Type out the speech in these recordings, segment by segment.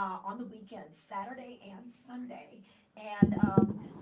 on the weekends, Saturday and Sunday. And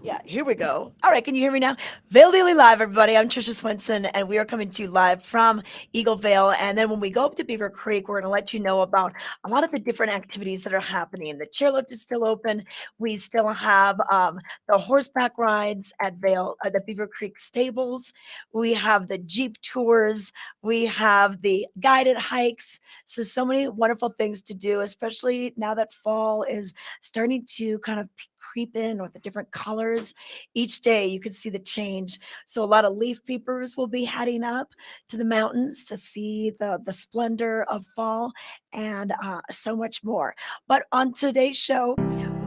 yeah, here we go. All right, can you hear me now? Vail Daily Live, everybody. I'm Tricia Swenson, and we are coming to you live from Eagle Vale. And then when we go up to Beaver Creek, we're going to let you know about a lot of the different activities that are happening. The chairlift is still open. We still have the horseback rides at Vail, the Beaver Creek stables. We have the Jeep tours. We have the guided hikes. So many wonderful things to do, especially now that fall is starting to kind of creep in with the different colors. Each day you can see the change. So a lot of leaf peepers will be heading up to the mountains to see the splendor of fall and so much more. But on today's show,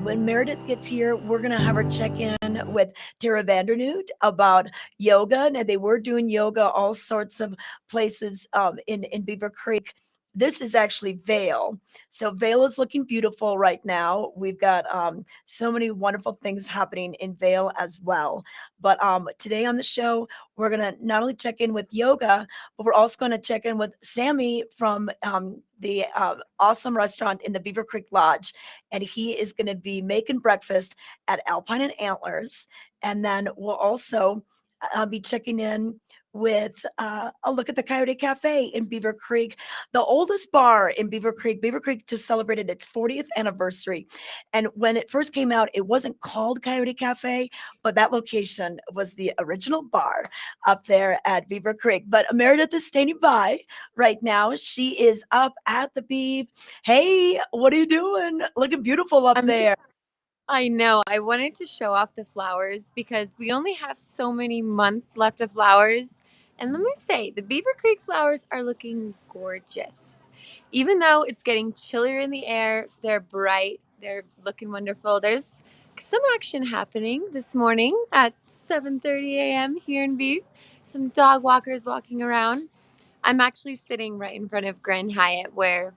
when Meredith gets here, we're going to have her check in with Tara Vandernoot about yoga. And they were doing yoga all sorts of places in Beaver Creek. This is actually Vail. So Vail is looking beautiful right now. We've got so many wonderful things happening in Vail as well. But today on the show, we're going to not only check in with yoga, but we're also going to check in with Sammy from the awesome restaurant in the Beaver Creek Lodge. And he is going to be making breakfast at Alpine and Antlers. And then we'll also be checking in with a look at the Coyote Cafe in Beaver Creek, the oldest bar in Beaver Creek. Beaver Creek just celebrated its 40th anniversary. And when it first came out, it wasn't called Coyote Cafe, but that location was the original bar up there at Beaver Creek. But Meredith is standing by right now. She is up at the Beav. Hey, what are you doing? Looking beautiful up I'm there. just, I know. I wanted to show off the flowers because we only have so many months left of flowers. And let me say, the Beaver Creek flowers are looking gorgeous. Even though it's getting chillier in the air, they're bright, they're looking wonderful. There's some action happening this morning at 7:30 a.m. here in Beef. Some dog walkers walking around. I'm actually sitting right in front of Grand Hyatt where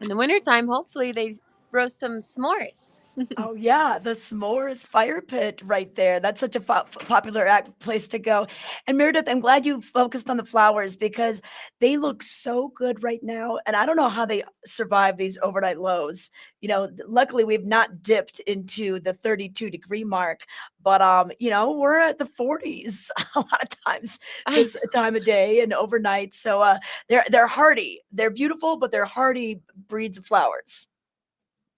in the wintertime, hopefully they roast some s'mores. Oh yeah, the s'mores fire pit right there. That's such a popular place to go. And Meredith, I'm glad you focused on the flowers because they look so good right now. And I don't know how they survive these overnight lows. Luckily we've not dipped into the 32-degree mark, but we're at the 40s a lot of times I this time of day and overnight. So they're hardy. They're beautiful, but they're hardy breeds of flowers.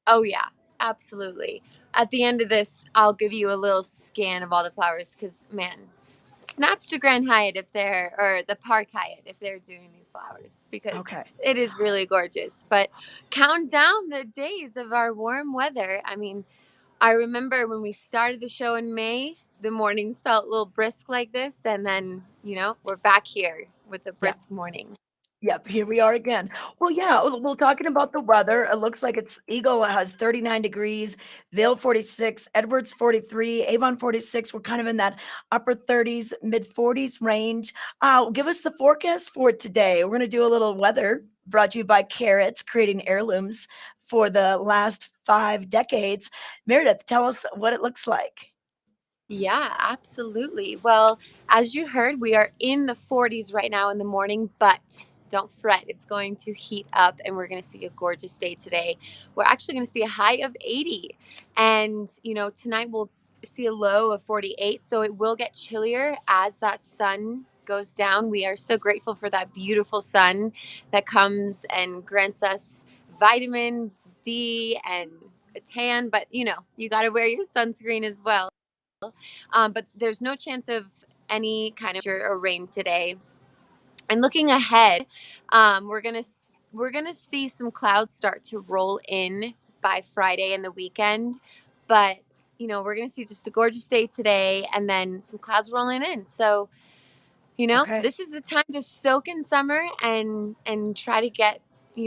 Oh, yeah, absolutely. At the end of this, I'll give you a little scan of all the flowers because, man, snaps to Grand Hyatt if they're, or the Park Hyatt if they're doing these flowers because Okay. it is really gorgeous. But count down the days of our warm weather. I mean, I remember when we started the show in May, the mornings felt a little brisk like this. And then, we're back here with a Yeah. brisk morning. Yep, here we are again. Well, yeah, we're talking about the weather. It looks like it's Eagle has 39 degrees, Vail 46, Edwards 43, Avon 46. We're kind of in that upper 30s, mid 40s range. Give us the forecast for today. We're going to do a little weather brought to you by Carrots, creating heirlooms for the last 5 decades. Meredith, tell us what it looks like. Yeah, absolutely. Well, as you heard, we are in the 40s right now in the morning, but don't fret. It's going to heat up and we're going to see a gorgeous day today. We're actually going to see a high of 80. And, tonight we'll see a low of 48. So it will get chillier as that sun goes down. We are so grateful for that beautiful sun that comes and grants us vitamin D and a tan, but you got to wear your sunscreen as well. But there's no chance of any kind of or rain today. And looking ahead, we're gonna see some clouds start to roll in by Friday and the weekend. But we're gonna see just a gorgeous day today, and then some clouds rolling in. So Okay. this is the time to soak in summer and try to get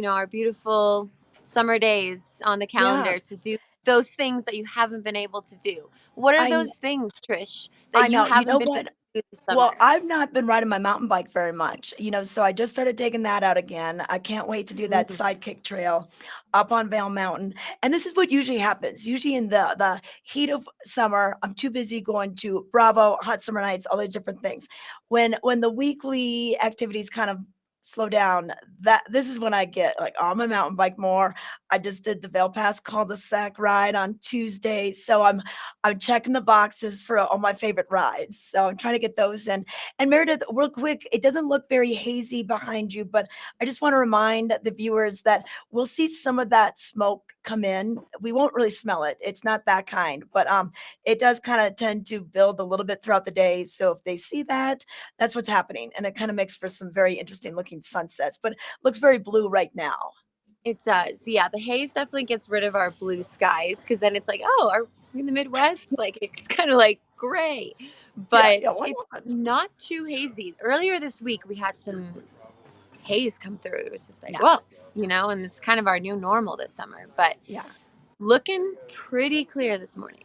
our beautiful summer days on the Yeah, calendar to do those things that you haven't been able to do. What are I those things, Trish, that I you know. You haven't know been able what? to do this Well, summer? I've not been riding my mountain bike very much, so I just started taking that out again. I can't wait to do that Mm. sidekick trail up on Vail Mountain. And this is what usually happens. Usually in the heat of summer, I'm too busy going to Bravo, Hot Summer Nights, all the different things. When the weekly activities kind of slow down. This is when I get like on my mountain bike more. I just did the Vail Pass cul-de-sac ride on Tuesday, so I'm checking the boxes for all my favorite rides. So I'm trying to get those in. And Meredith, real quick, it doesn't look very hazy behind you, but I just want to remind the viewers that we'll see some of that smoke come in. We won't really smell it. It's not that kind, but it does kind of tend to build a little bit throughout the day. So if they see that, that's what's happening. And it kind of makes for some very interesting looking sunsets, but looks very blue right now. It does. Yeah, the haze definitely gets rid of our blue skies because then it's like, oh, are we in the Midwest? Like, it's kind of like gray, Yeah, but yeah, why it's not? not too hazy. Earlier this week, we had some haze come through. It was just like, Yeah, whoa, and it's kind of our new normal this summer, but yeah. looking pretty clear this morning.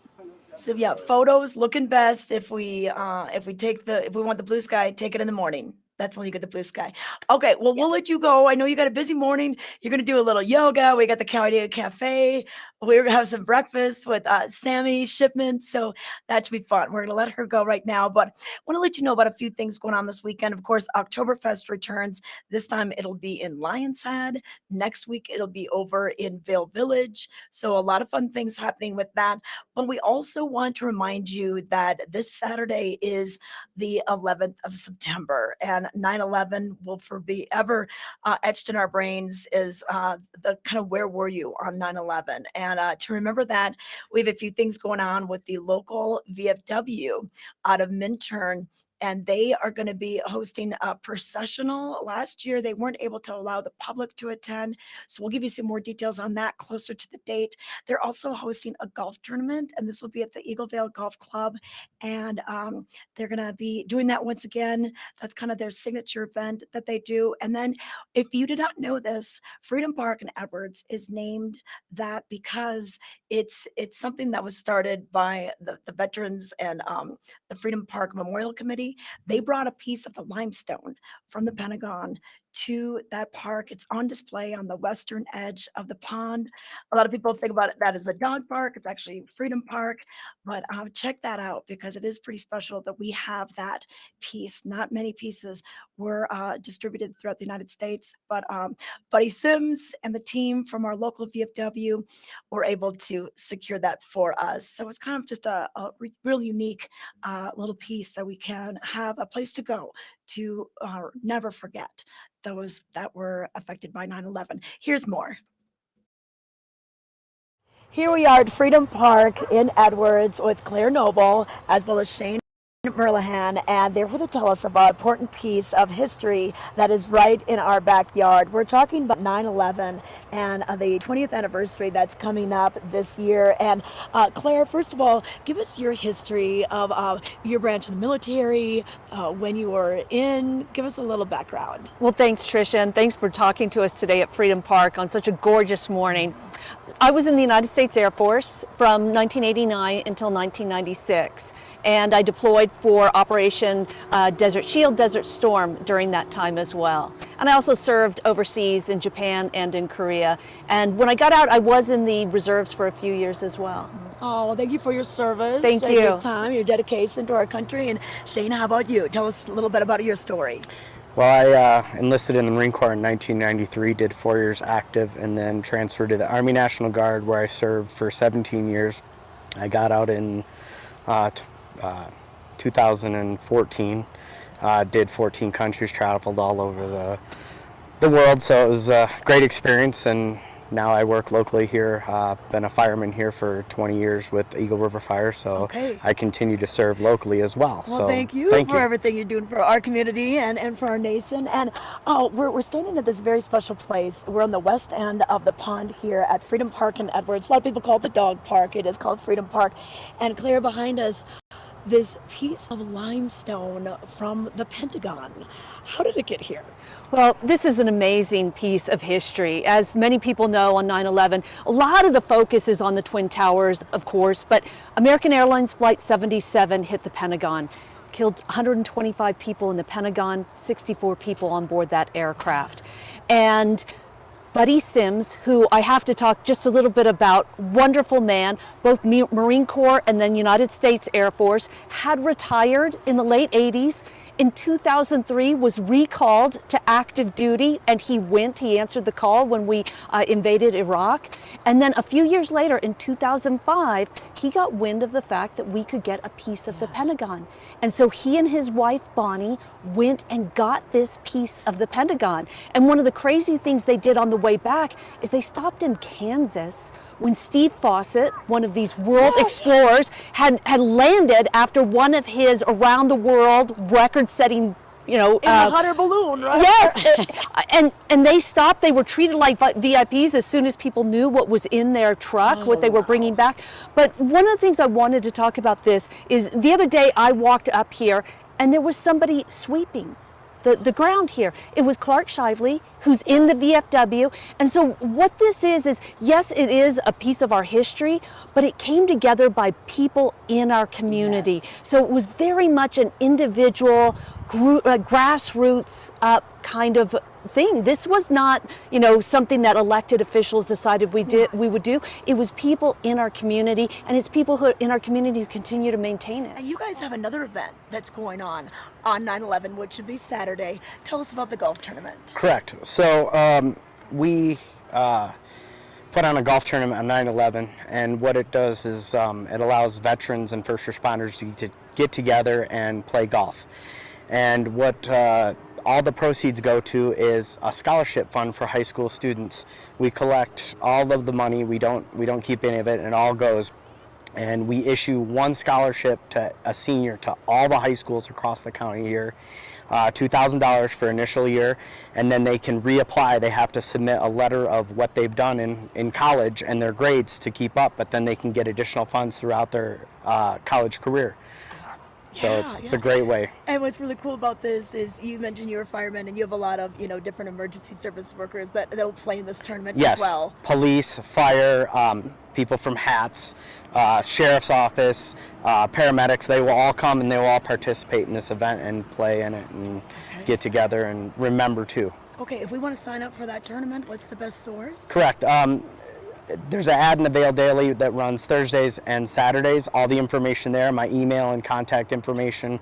So yeah, photos looking best if we if we want the blue sky, take it in the morning. That's when you get the blue sky. Okay, well Yeah. we'll let you go. I know you got a busy morning. You're gonna do a little yoga. We got the Coyote Cafe. We're gonna have some breakfast with Sammy Shipman. So that should be fun. We're gonna let her go right now, but I want to let you know about a few things going on this weekend. Of course, Oktoberfest returns. This time it'll be in Lion's Head. Next week it'll be over in Vail Village. So a lot of fun things happening with that. But we also want to remind you that this Saturday is the 11th of September, and 9/11 will forever etched in our brains is the kind of where were you on 9/11? And to remember that, we have a few things going on with the local VFW out of Minturn, and they are going to be hosting a processional. Last year, they weren't able to allow the public to attend. So we'll give you some more details on that closer to the date. They're also hosting a golf tournament, and this will be at the Eagle Vale Golf Club. And they're going to be doing that once again. That's kind of their signature event that they do. And then, if you did not know this, Freedom Park in Edwards is named that because it's something that was started by the veterans and the Freedom Park Memorial Committee. They brought a piece of the limestone from the Pentagon to that park. It's on display on the western edge of the pond. A lot of people think about it that as the dog park. It's actually Freedom Park, but check that out because it is pretty special that we have that piece. Not many pieces were distributed throughout the United States, but Buddy Sims and the team from our local VFW were able to secure that for us. So it's kind of just a real unique little piece that we can have a place to go to never forget those that were affected by 9/11. Here's more. Here we are at Freedom Park in Edwards with Claire Noble as well as Shane Merlihan, and they're here to tell us about an important piece of history that is right in our backyard. We're talking about 9/11 and the 20th anniversary that's coming up this year. And Claire, first of all, give us your history of your branch of the military, when you were in. Give us a little background. Well, thanks, Tricia, and thanks for talking to us today at Freedom Park on such a gorgeous morning. I was in the United States Air Force from 1989 until 1996, and I deployed for Operation Desert Shield, Desert Storm during that time as well. And I also served overseas in Japan and in Korea. And when I got out, I was in the reserves for a few years as well. Oh, well, thank you for your service. Thank and you. Your time, your dedication to our country. And Shane, how about you? Tell us a little bit about your story. Well, I enlisted in the Marine Corps in 1993, did 4 years active, and then transferred to the Army National Guard, where I served for 17 years. I got out in 2014, did 14 countries, traveled all over the world, so it was a great experience. And now I work locally here. Been a fireman here for 20 years with Eagle River Fire, so Okay. I continue to serve locally as well. Well, so thank you for everything you're doing for our community and for our nation. And we're standing at this very special place. We're on the west end of the pond here at Freedom Park in Edwards. A lot of people call it the dog park. It is called Freedom Park. And Claire, behind us, this piece of limestone from the Pentagon. How did it get here? Well, this is an amazing piece of history. As many people know, on 9/11, a lot of the focus is on the Twin Towers, of course, but American Airlines Flight 77 hit the Pentagon, killed 125 people in the Pentagon, 64 people on board that aircraft. And Buddy Sims, who I have to talk just a little bit about, wonderful man, both Marine Corps and then United States Air Force, had retired in the late 80s. In 2003 was recalled to active duty, and he answered the call when we invaded Iraq. And then a few years later, in 2005, he got wind of the fact that we could get a piece of the Pentagon. And so he and his wife, Bonnie, went and got this piece of the Pentagon. And one of the crazy things they did on the way back is they stopped in Kansas when Steve Fawcett, one of these world explorers, had landed after one of his around the world record-setting, in a hot air balloon, right? Yes, and they stopped. They were treated like VIPs as soon as people knew what was in their truck, what they were bringing back. But one of the things I wanted to talk about this is the other day I walked up here and there was somebody sweeping the ground here. It was Clark Shively, who's in the VFW. And so what this is yes, it is a piece of our history, but it came together by people in our community. Yes. So it was very much an individual, grassroots up kind of thing. This was not, something that elected officials decided we would do. It was people in our community, and it's people who are in our community who continue to maintain it. And you guys have another event that's going on 9/11, which should be Saturday. Tell us about the golf tournament. Correct. So we put on a golf tournament on 9/11, and what it does is it allows veterans and first responders to get together and play golf. And what all the proceeds go to is a scholarship fund for high school students. We collect all of the money. We don't keep any of it, and it all goes. And we issue one scholarship to a senior to all the high schools across the county here, $2,000 for initial year, and then they can reapply. They have to submit a letter of what they've done in college and their grades to keep up, but then they can get additional funds throughout their college career. So it's a great way. And what's really cool about this is you mentioned you're a fireman and you have a lot of different emergency service workers that'll play in this tournament as well. Police, fire, people from HATS, sheriff's office, paramedics. They will all come and they will all participate in this event and play in it and get together and remember too. Okay, if we want to sign up for that tournament, what's the best source? Correct. There's an ad in the Vail Daily that runs Thursdays and Saturdays. All the information there, my email and contact information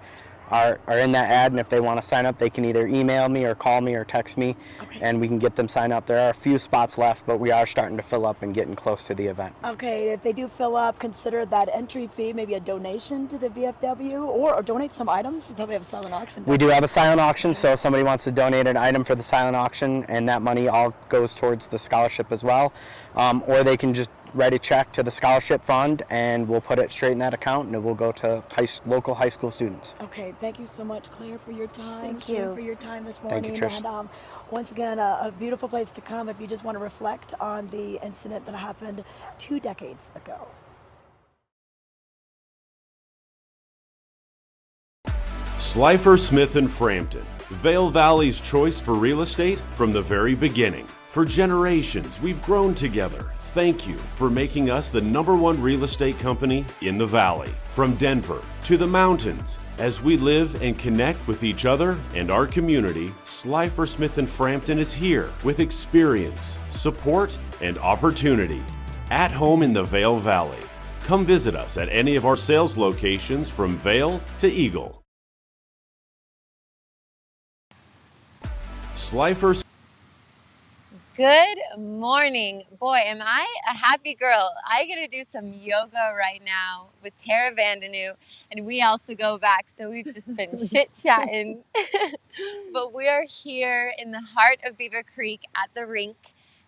are in that ad, and if they want to sign up, they can either email me or call me or text me, and we can get them signed up. There are a few spots left, but we are starting to fill up and getting close to the event. Okay, if they do fill up, consider that entry fee, maybe a donation to the VFW, or donate some items. You probably have a silent auction. We do have a silent auction, so if somebody wants to donate an item for the silent auction, and that money all goes towards the scholarship as well, or they can just write a check to the scholarship fund and we'll put it straight in that account and it will go to local high school students. Okay, thank you so much, Claire, for your time. Thank you for your time this morning. Thank you, Trish. And once again, a beautiful place to come if you just want to reflect on the incident that happened 2 decades ago. Slifer Smith & Frampton, Vail Valley's choice for real estate from the very beginning. For generations, we've grown together. Thank you for making us the #1 real estate company in the Valley. From Denver to the mountains, as we live and connect with each other and our community, Slifer Smith & Frampton is here with experience, support, and opportunity. At home in the Vail Valley. Come visit us at any of our sales locations from Vail to Eagle. Slifer. Good morning. Boy, am I a happy girl. I get to do some yoga right now with Tara Vandenue, and we also go back, so we've just been chit-chatting. But we are here in the heart of Beaver Creek at the rink,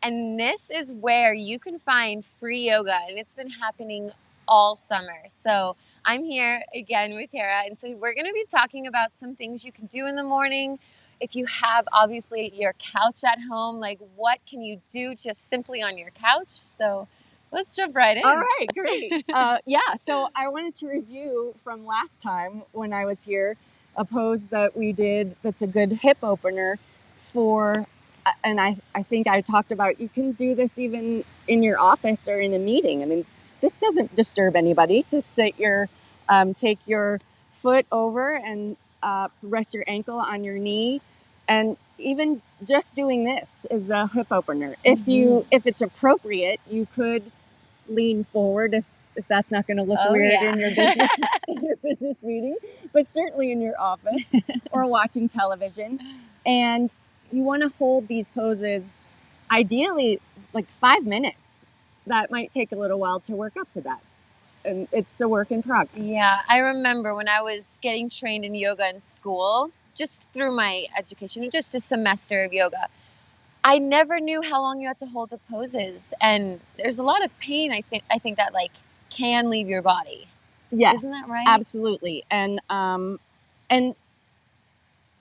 and this is where you can find free yoga, and it's been happening all summer. So I'm here again with Tara, and so we're going to be talking about some things you can do in the morning. If you have, obviously, your couch at home, like what can you do just simply on your couch? So let's jump right in. All right, great. So I wanted to review from last time when I was here, a pose that we did that's a good hip opener for, and I think I talked about, you can do this even in your office or in a meeting. I mean, this doesn't disturb anybody to sit take your foot over and rest your ankle on your knee. And even just doing this is a hip opener. If it's appropriate, you could lean forward if that's not going to look Oh, weird yeah. in your business in your business meeting, but certainly in your office or watching television. And you want to hold these poses ideally like 5 minutes. That might take a little while to work up to that. And it's a work in progress. Yeah, I remember when I was getting trained in yoga in school, just through my education, just a semester of yoga, I never knew how long you had to hold the poses. And there's a lot of pain, I think that like can leave your body. Yes, Isn't that right? absolutely. And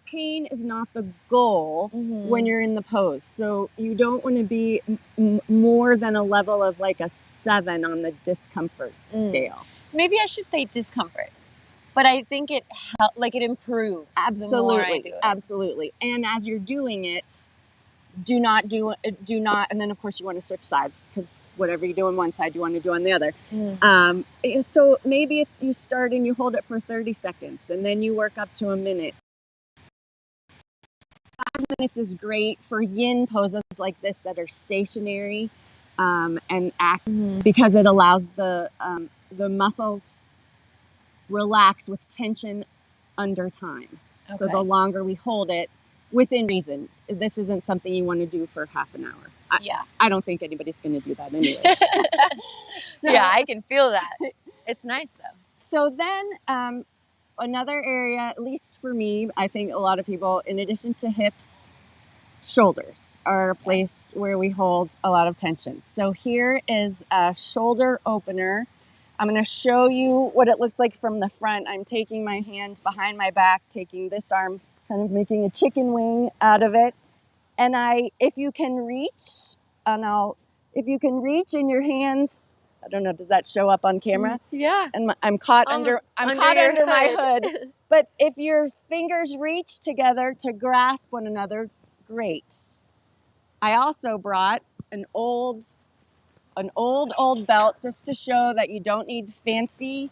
pain is not the goal when you're in the pose. So you don't want to be more than a level of like a 7 on the discomfort scale. Maybe I should say discomfort, but I think it it improves. Absolutely, the more I do it. absolutely. And as you're doing it, do not, and then of course you want to switch sides because whatever you do on one side, you want to do on the other. So maybe you start and you hold it for 30 seconds and then you work up to a minute. 5 minutes is great for yin poses like this that are stationary and active because it allows the muscles relax with tension under time. Okay. So the longer we hold it, within reason, this isn't something you want to do for half an hour. I don't think anybody's going to do that anyway. Yeah, I can feel that. It's nice though. So then another area, at least for me, I think a lot of people, in addition to hips, shoulders are a place where we hold a lot of tension. So here is a shoulder opener. I'm going to show you what it looks like from the front. I'm taking my hand behind my back, taking this arm, kind of making a chicken wing out of it. And if you can reach, in your hands, I don't know, does that show up on camera? Yeah. And I'm caught under my hood. But if your fingers reach together to grasp one another, great. I also brought an old belt just to show that you don't need fancy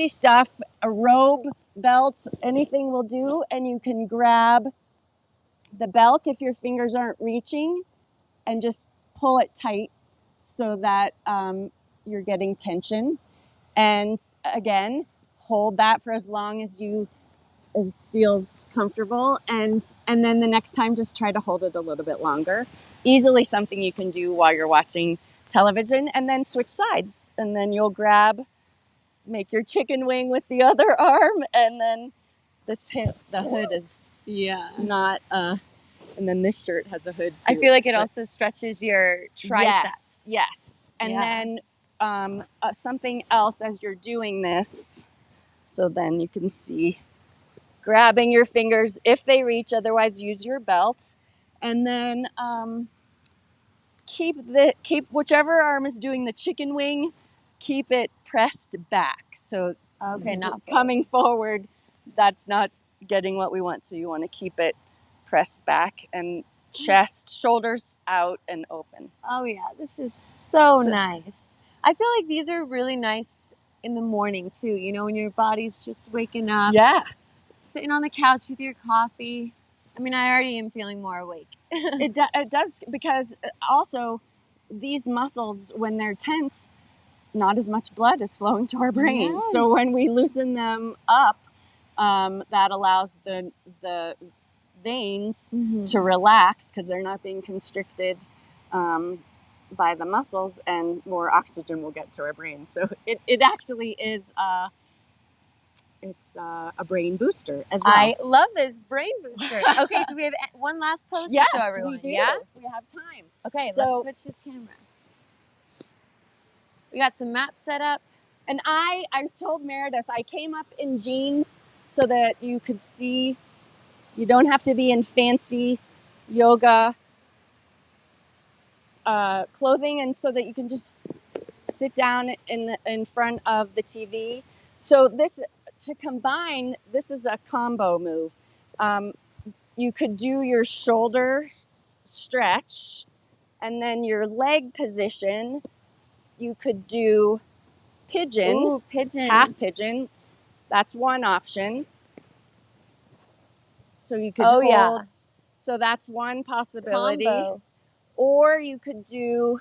stuff. A robe, belt, anything will do. And you can grab the belt if your fingers aren't reaching and just pull it tight so that you're getting tension. And again, hold that for as long as feels comfortable. And then the next time, just try to hold it a little bit longer. Easily something you can do while you're watching television, and then switch sides. And then you'll make your chicken wing with the other arm. And then the hood is not, and then this shirt has a hood too. I feel like it also stretches your triceps. Yes. And then something else as you're doing this, so then you can see grabbing your fingers if they reach, otherwise use your belt. And then keep whichever arm is doing the chicken wing, keep it pressed back. So not coming forward, that's not getting what we want. So you want to keep it pressed back and chest, shoulders out and open. Oh yeah, this is so nice. I feel like these are really nice in the morning too, when your body's just waking up. Yeah. Sitting on the couch with your coffee. I mean, I already am feeling more awake. It does, because also these muscles, when they're tense, not as much blood is flowing to our brain. Yes. So when we loosen them up, that allows the veins to relax because they're not being constricted by the muscles, and more oxygen will get to our brain. So it actually is it's a brain booster as well. I love this brain booster. Okay, do we have one last pose to show everyone? We do. Yeah? We have time. Okay, let's switch this camera. We got some mats set up. And I told Meredith I came up in jeans so that you could see you don't have to be in fancy yoga clothing, and so that you can just sit down in front of the TV. So to combine, this is a combo move. You could do your shoulder stretch, and then your leg position, you could do pigeon. Ooh, pigeon. Half pigeon. That's one option. So you could hold. Yeah. So that's one possibility. Combo. Or you could do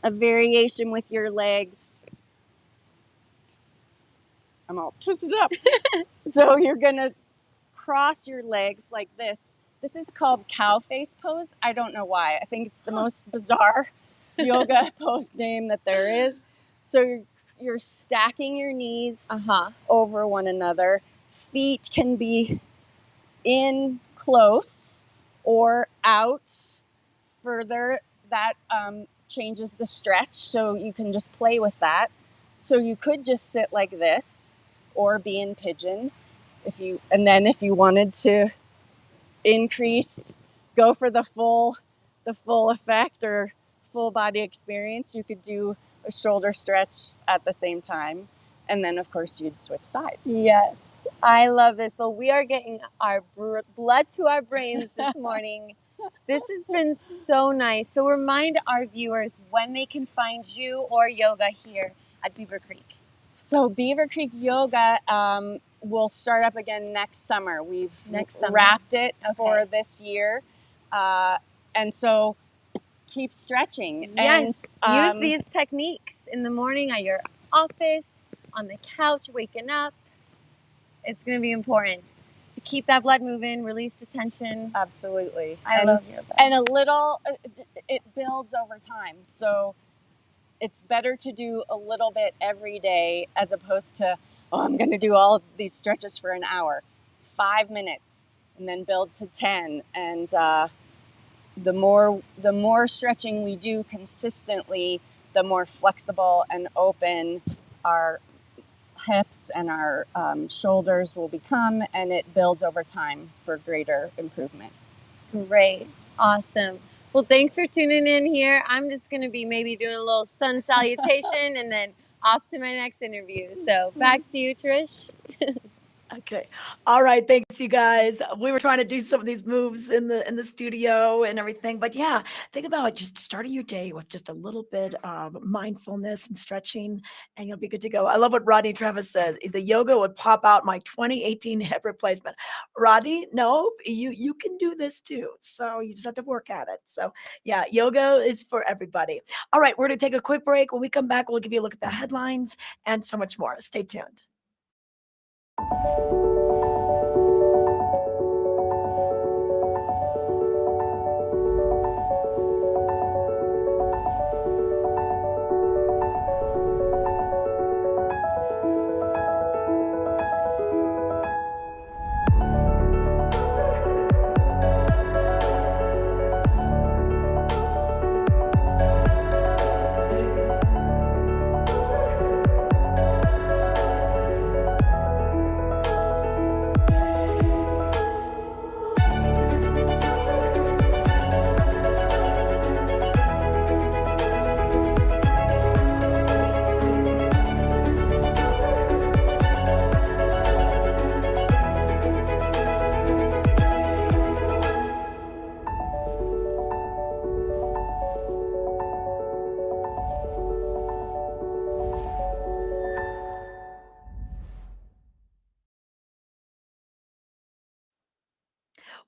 a variation with your legs. I'm all twisted up. So you're going to cross your legs like this. This is called cow face pose. I don't know why. I think it's the most bizarre yoga pose name that there is. So you're stacking your knees over one another. Feet can be in close or out further. That changes the stretch, so you can just play with that. So you could just sit like this or be in pigeon if you wanted to increase, go for the full effect or full body experience, you could do a shoulder stretch at the same time, and then of course you'd switch sides. Yes, I love this. Well, we are getting our blood to our brains this morning. This has been so nice. So remind our viewers when they can find you or yoga here at Beaver Creek. So Beaver Creek Yoga will start up again next summer. We've wrapped it for this year. And so keep stretching. Yes, and, use these techniques in the morning at your office, on the couch, waking up. It's going to be important to keep that blood moving, release the tension. Absolutely. I love yoga. And it builds over time. So it's better to do a little bit every day as opposed to, I'm going to do all these stretches for an hour. 5 minutes and then build to 10. And the more stretching we do consistently, the more flexible and open our hips and our shoulders will become, and it builds over time for greater improvement. Great. Awesome. Well, thanks for tuning in here. I'm just going to be maybe doing a little sun salutation and then off to my next interview. So back to you, Trish. Okay. All right. Thanks, you guys. We were trying to do some of these moves in the studio and everything, but yeah, think about just starting your day with just a little bit of mindfulness and stretching, and you'll be good to go. I love what Rodney Travis said. The yoga would pop out my 2018 hip replacement. Rodney, no, you can do this too. So you just have to work at it. So yeah, yoga is for everybody. All right, we're gonna take a quick break. When we come back, we'll give you a look at the headlines and so much more. Stay tuned.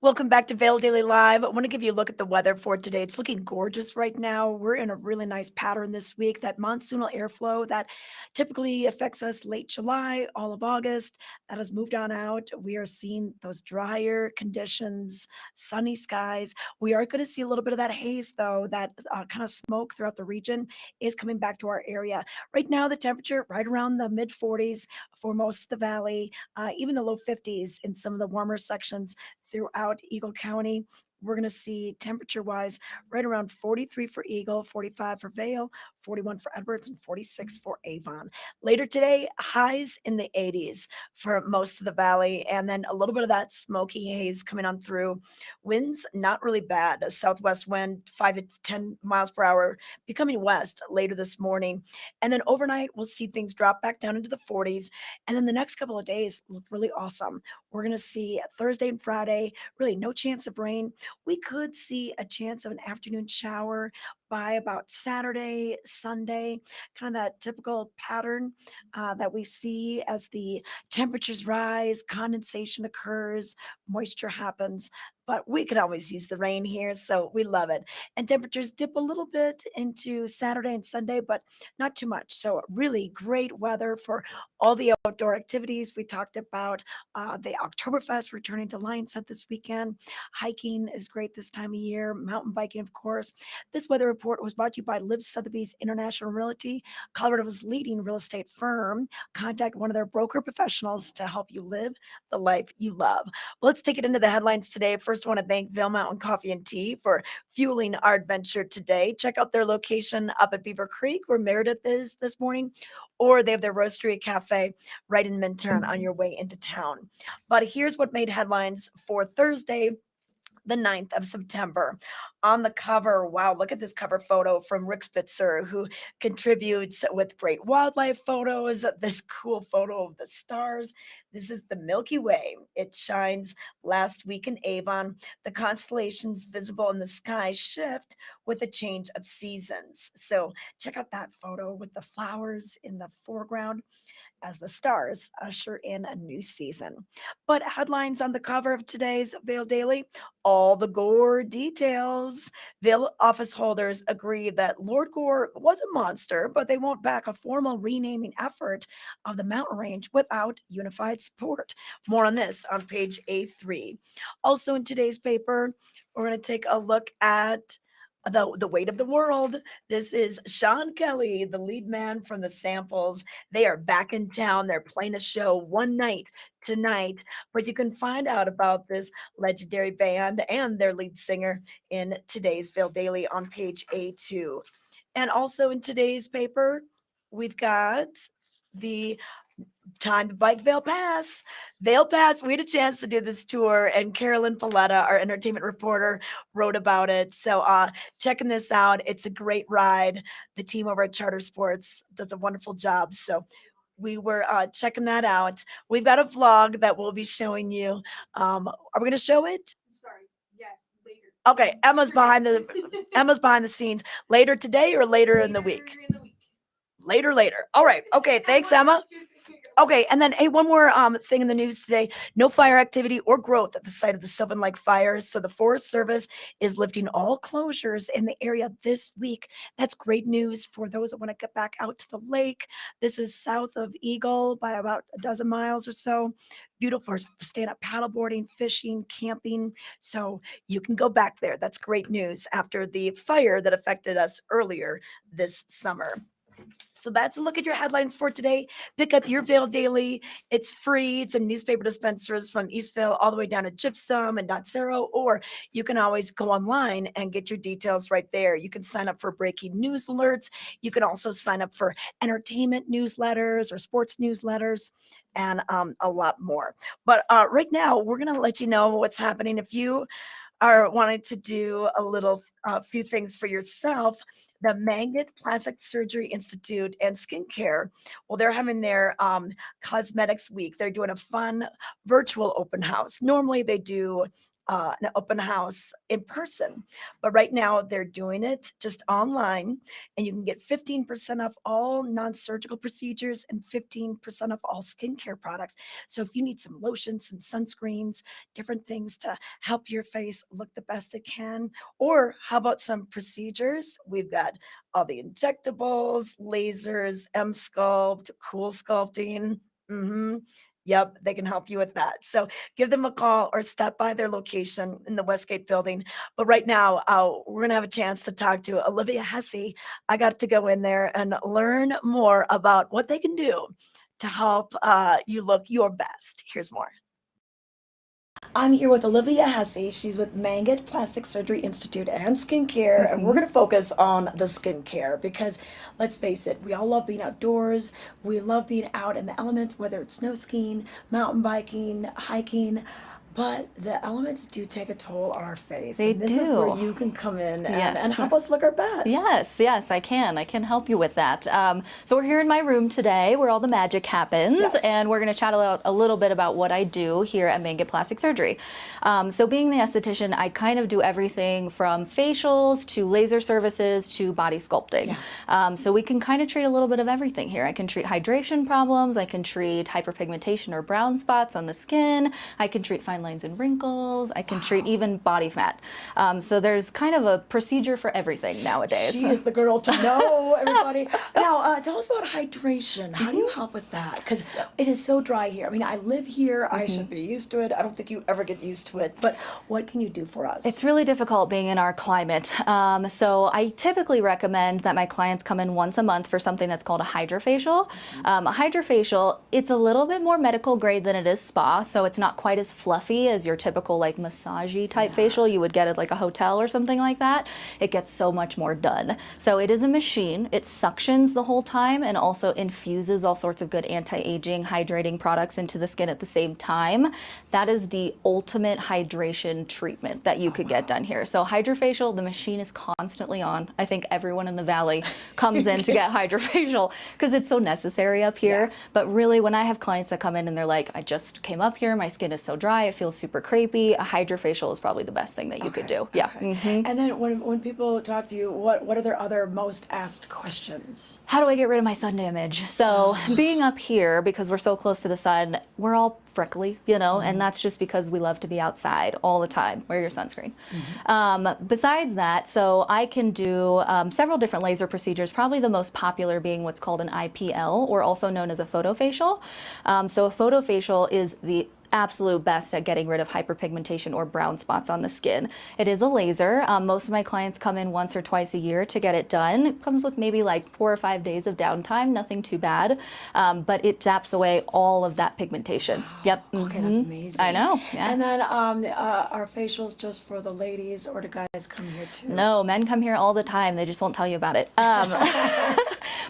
Welcome back to Vail Daily Live. I want to give you a look at the weather for today. It's looking gorgeous right now. We're in a really nice pattern this week. That monsoonal airflow that typically affects us late July, all of August, that has moved on out. We are seeing those drier conditions, sunny skies. We are going to see a little bit of that haze, though. That kind of smoke throughout the region is coming back to our area. Right now, the temperature right around the mid 40s for most of the valley, even the low 50s in some of the warmer sections throughout Eagle County. We're going to see temperature-wise right around 43 for Eagle, 45 for Vail, 41 for Edwards, and 46 for Avon. Later today, highs in the 80s for most of the valley, and then a little bit of that smoky haze coming on through. Winds, not really bad. A southwest wind, 5 to 10 miles per hour, becoming west later this morning. And then overnight, we'll see things drop back down into the 40s. And then the next couple of days look really awesome. We're going to see Thursday and Friday, really no chance of rain. We could see a chance of an afternoon shower by about Saturday, Sunday, kind of that typical pattern that we see as the temperatures rise, condensation occurs, moisture happens. But we could always use the rain here, so we love it. And temperatures dip a little bit into Saturday and Sunday, but not too much. So, really great weather for all the outdoor activities. We talked about the Oktoberfest returning to Lionset this weekend. Hiking is great this time of year, mountain biking, of course. This weather report was brought to you by Liv Sotheby's International Realty, Colorado's leading real estate firm. Contact one of their broker professionals to help you live the life you love. Let's take it into the headlines today. First, I want to thank Vail Mountain Coffee and Tea for fueling our adventure today. Check out their location up at Beaver Creek, where Meredith is this morning, or they have their Roastery Cafe right in Minturn on your way into town. But here's what made headlines for Thursday, the 9th of September. On the cover, wow, look at this cover photo from Rick Spitzer, who contributes with great wildlife photos. This cool photo of the stars. This is the Milky Way. It shines last week in Avon. The constellations visible in the sky shift with a change of seasons. So check out that photo with the flowers in the foreground as the stars usher in a new season. But headlines on the cover of today's Vail Daily, all the Gore details. Vail office holders agree that Lord Gore was a monster, but they won't back a formal renaming effort of the mountain range without unified support. More on this on page A3. Also in today's paper, we're going to take a look at the weight of the world. This is Sean Kelly, the lead man from the Samples. They are back in town. They're playing a show one night tonight, but you can find out about this legendary band and their lead singer in today's Vail Daily on page A2. And also in today's paper, we've got the time to bike Vail Pass. Vail Pass, we had a chance to do this tour, and Carolyn Paletta, our entertainment reporter, wrote about it. So checking this out, it's a great ride. The team over at Charter Sports does a wonderful job. So we were checking that out. We've got a vlog that we'll be showing you. Are we going to show it? Sorry. Yes, later. Okay, Emma's behind the scenes. Later today or later in the week? Later. All right. Okay. Thanks, Emma. Okay, and then hey, one more thing in the news today: no fire activity or growth at the site of the Sylvan Lake fires. So the Forest Service is lifting all closures in the area this week. That's great news for those that want to get back out to the lake. This is south of Eagle by about a dozen miles or so. Beautiful for staying up paddleboarding, fishing, camping. So you can go back there. That's great news after the fire that affected us earlier this summer. So that's a look at your headlines for today. Pick up your Vail Daily. It's free. It's in newspaper dispensers from Eastvale all the way down to Gypsum and Dotsero, or you can always go online and get your details right there. You can sign up for breaking news alerts. You can also sign up for entertainment newsletters or sports newsletters and a lot more. But right now, we're going to let you know what's happening. If you are wanting to do a few things for yourself, the Mangat Plastic Surgery Institute and Skincare, well, they're having their cosmetics week. They're doing a fun virtual open house. Normally they do an open house in person, but right now they're doing it just online, and you can get 15% off all non-surgical procedures and 15% off all skincare products. So if you need some lotion, some sunscreens, different things to help your face look the best it can, or how about some procedures? We've got all the injectables, lasers, M-Sculpt, Cool Sculpting. Yep, they can help you with that. So give them a call or stop by their location in the Westgate building. But right now, we're going to have a chance to talk to Olivia Hesse. I got to go in there and learn more about what they can do to help you look your best. Here's more. I'm here with Olivia Hesse. She's with Mangat Plastic Surgery Institute and Skincare, and we're going to focus on the skincare because, let's face it, we all love being outdoors. We love being out in the elements, whether it's snow skiing, mountain biking, hiking. But the elements do take a toll on our face. They and this is where do. you can come in Yes. and help us look our best. Yes, I can. I can help you with that. So we're here in my room today where all the magic happens, Yes. and we're going to chat a little bit about what I do here at Mangat Plastic Surgery. So being the esthetician, I kind of do everything from facials to laser services to body sculpting. Yeah. So we can kind of treat a little bit of everything here. I can treat hydration problems. I can treat hyperpigmentation or brown spots on the skin. I can treat fine lines and wrinkles. I can treat even body fat. So there's kind of a procedure for everything nowadays. She is the girl to know, everybody. Now, tell us about hydration. How do you help with that? Because it is so dry here. I mean, I live here. I should be used to it. I don't think you ever get used to it. But what can you do for us? It's really difficult being in our climate. So I typically recommend that my clients come in once a month for something that's called a Hydrafacial. A Hydrafacial, it's a little bit more medical grade than it is spa, so it's not quite as fluffy as your typical like massagey type facial you would get at like a hotel or something like that. It gets so much more done. So it is a machine. It suctions the whole time and also infuses all sorts of good anti-aging, hydrating products into the skin at the same time. That is the ultimate hydration treatment that you could get done here. So Hydrafacial, the machine is constantly on. I think everyone in the valley comes in to get Hydrafacial because it's so necessary up here. But really, when I have clients that come in and they're like, I just came up here, my skin is so dry, it feels super crepey, a Hydrafacial is probably the best thing that you could do. Yeah. And then when people talk to you, what are their other most asked questions? How do I get rid of my sun damage? So being up here, because we're so close to the sun, we're all freckly, you know, and that's just because we love to be outside all the time. Wear your sunscreen. Besides that, so I can do several different laser procedures, probably the most popular being what's called an IPL, or also known as a photofacial. So a photofacial is the absolute best at getting rid of hyperpigmentation or brown spots on the skin. It is a laser. Most of my clients come in once or twice a year to get it done. It comes with maybe like 4 or 5 days of downtime, nothing too bad, but it zaps away all of that pigmentation. Yep. Okay, that's amazing. I know. Yeah. And then are facials just for the ladies, or do guys come here too? No, men come here all the time. They just won't tell you about it.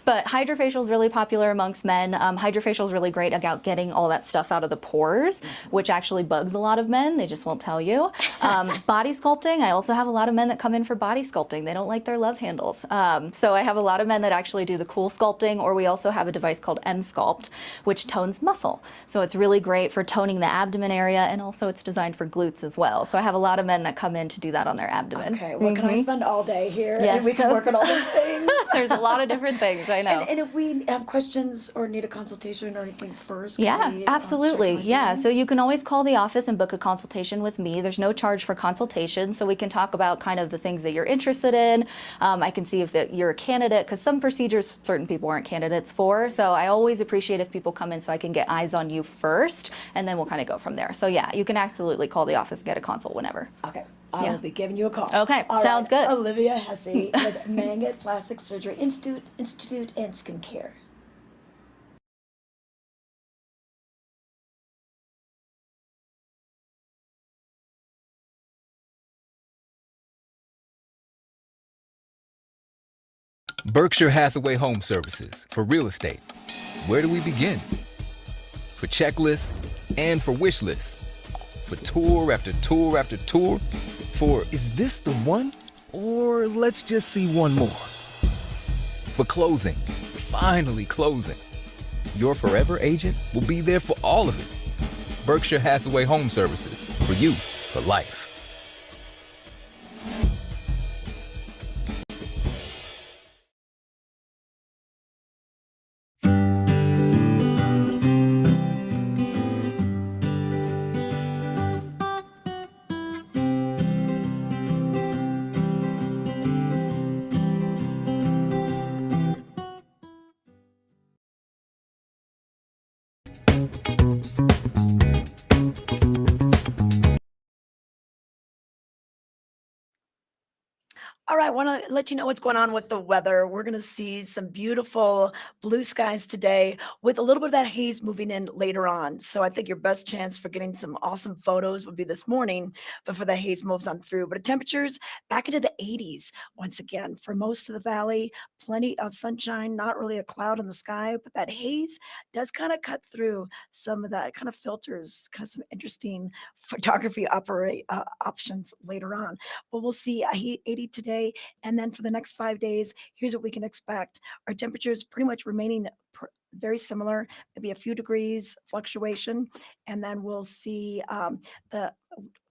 But Hydrafacial is really popular amongst men. Hydrafacial is really great about getting all that stuff out of the pores, which actually bugs a lot of men. They just won't tell you. Body sculpting, I also have a lot of men that come in for body sculpting. They don't like their love handles. So I have a lot of men that actually do the cool sculpting, or we also have a device called M-Sculpt, which tones muscle. So it's really great for toning the abdomen area, and also it's designed for glutes as well. So I have a lot of men that come in to do that on their abdomen. Okay, well, can I spend all day here? Yes. And we can work on all these things. There's a lot of different things, I know. And if we have questions or need a consultation or anything first, can Yeah, we, absolutely. check Yeah, with you? so you can always call the office and book a consultation with me. There's no charge for consultation, so we can talk about kind of the things that you're interested in. I can see if you're a candidate, because some procedures certain people aren't candidates for. So I always appreciate if people come in so I can get eyes on you first, and then we'll kind of go from there. So yeah, you can absolutely call the office, get a consult whenever. Okay, I will be giving you a call. Okay, All sounds right, good. Olivia Hesse with Mangat Plastic Surgery Institute and Skincare. Berkshire Hathaway Home Services for real estate. Where do we begin? For checklists and for wish lists. For tour after tour after tour. For is this the one? Or let's just see one more. For closing, finally closing. Your forever agent will be there for all of it. Berkshire Hathaway Home Services, for you, for life. All right, I want to let you know what's going on with the weather. We're going to see some beautiful blue skies today with a little bit of that haze moving in later on. So I think your best chance for getting some awesome photos would be this morning before the haze moves on through. But the temperatures back into the 80s once again for most of the valley. Plenty of sunshine, not really a cloud in the sky, but that haze does kind of cut through some of that, kind of filters, kind of some interesting photography options later on. But we'll see 80 today. And then for the next 5 days, here's what we can expect. Our temperatures pretty much remaining very similar, maybe a few degrees fluctuation. And then we'll see the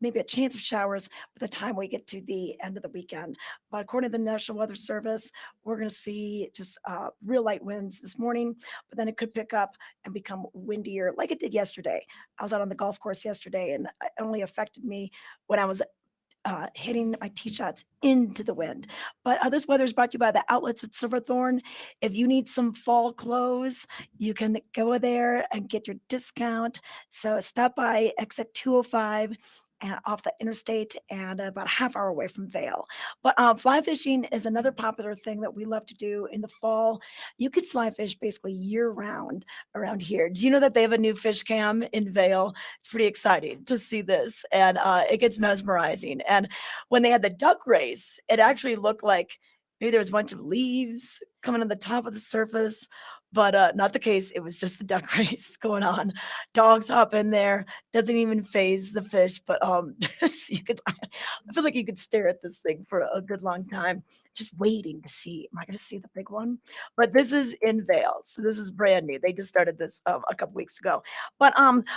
maybe a chance of showers by the time we get to the end of the weekend. But according to the National Weather Service, we're going to see just real light winds this morning, but then it could pick up and become windier like it did yesterday. I was out on the golf course yesterday, and it only affected me when I was hitting my tee shots into the wind. But this weather is brought to you by the outlets at Silverthorne. If you need some fall clothes, you can go there and get your discount. So stop by exit 205 off the interstate and about a half hour away from Vail. But fly fishing is another popular thing that we love to do in the fall. You could fly fish basically year round around here. Do you know that they have a new fish cam in Vail? It's pretty exciting to see this, and it gets mesmerizing. And when they had the duck race, it actually looked like maybe there was a bunch of leaves coming on the top of the surface, but not the case. It was just the duck race going on. Dogs hop in there, doesn't even phase the fish, but you could. I feel like you could stare at this thing for a good long time, just waiting to see. Am I going to see the big one? But this is in Vail, so this is brand new. They just started this a couple weeks ago. But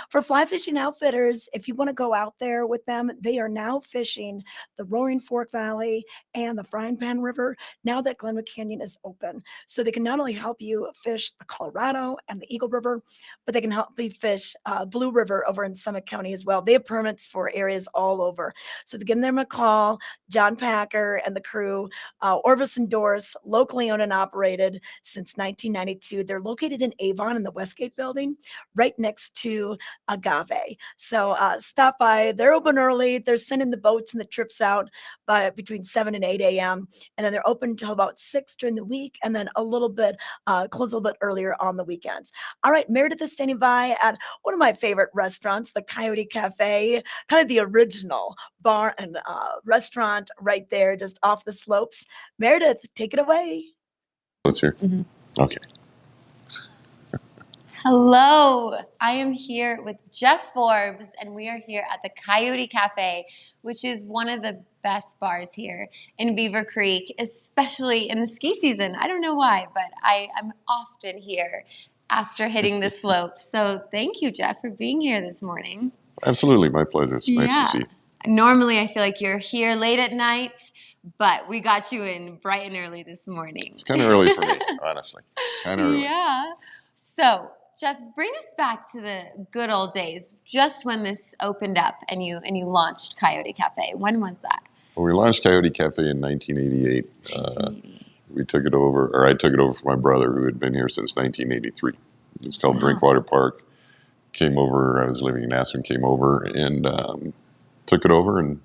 for fly fishing outfitters, if you want to go out there with them, they are now fishing the Roaring Fork Valley and the Frying Pan River now that Glenwood Canyon is open. So they can not only help you fish the Colorado and the Eagle River, but they can help you fish Blue River over in Summit County as well. They have permits for areas all over. So they give them a call, John Packer and the crew, Orvis and Doris, locally owned and operated since 1992. They're located in Avon in the Westgate building, right next to Agave. So stop by. They're open early. They're sending the boats and the trips out by between 7 and 8 a.m. And then they're open until about 6 during the week, and then a little bit, close a little bit earlier on the weekends. All right, Meredith is standing by at one of my favorite restaurants, the Coyote Cafe, kind of the original bar and restaurant right there just off the slopes. Meredith, take it away. Let's hear. Okay. Hello, I am here with Jeff Forbes, and we are here at the Coyote Cafe, which is one of the best bars here in Beaver Creek, especially in the ski season. I don't know why, but I'm often here after hitting the slopes. So thank you, Jeff, for being here this morning. Absolutely, my pleasure. It's nice to see you. Normally, I feel like you're here late at night, but we got you in bright and early this morning. It's kind of early for me, honestly. Kind of early. Yeah. So, Jeff, bring us back to the good old days, just when this opened up and you launched Coyote Cafe. When was that? Well, we launched Coyote Cafe in 1988. We took it over, or I took it over for my brother, who had been here since 1983. It's called Drinkwater Park. Came over, I was living in Aspen, came over and took it over and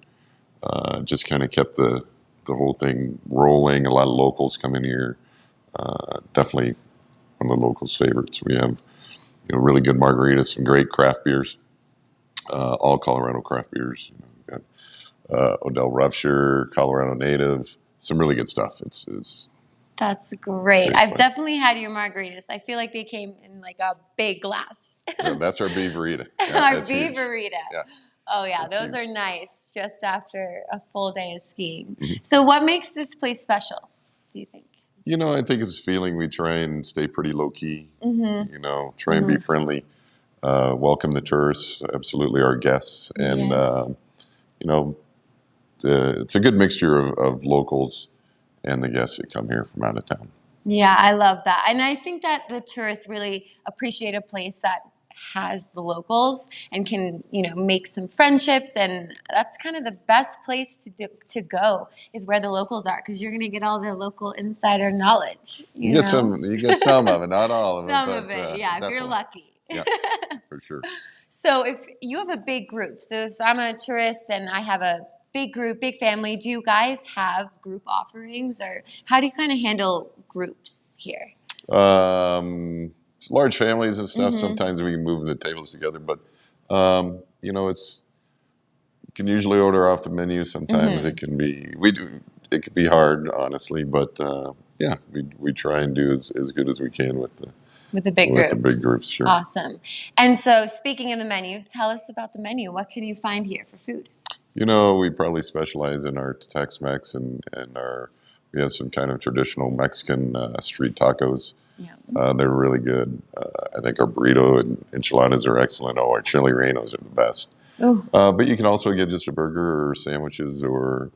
just kind of kept the whole thing rolling. A lot of locals come in here. Definitely one of the locals' favorites. We have really good margaritas, some great craft beers, all Colorado craft beers. We've got Odell Rupture, Colorado Native, some really good stuff. That's great. I've definitely had your margaritas. I feel like they came in like a big glass. Yeah, that's our Beaverita. Yeah, our Beaverita. Yeah. Oh yeah, those are nice just after a full day of skiing. Mm-hmm. So what makes this place special, do you think? I think it's a feeling. We try and stay pretty low key, try and be friendly, welcome the tourists, absolutely our guests. And, it's a good mixture of locals and the guests that come here from out of town. Yeah, I love that. And I think that the tourists really appreciate a place that has the locals and can, make some friendships. And that's kind of the best place to go is where the locals are, because you're going to get all the local insider knowledge. You get some of it, not all of it. Some of it, yeah, if you're lucky. Yeah, for sure. So if you have a big group, so if I'm a tourist and I have a big group, big family. Do you guys have group offerings, or how do you kind of handle groups here? Large families and stuff. Mhm. Sometimes we move the tables together, but you know, you can usually order off the menu. Sometimes it can be it can be hard, honestly, but yeah, we try and do as good as we can with the big groups. the big groups. Sure. Awesome. And so, speaking of the menu, tell us about the menu. What can you find here for food? You know, we probably specialize in our Tex-Mex and we have some kind of traditional Mexican street tacos. Yeah. They're really good. I think our burrito and enchiladas are excellent. Oh, our chili rellenos are the best. Ooh. But you can also get just a burger or sandwiches or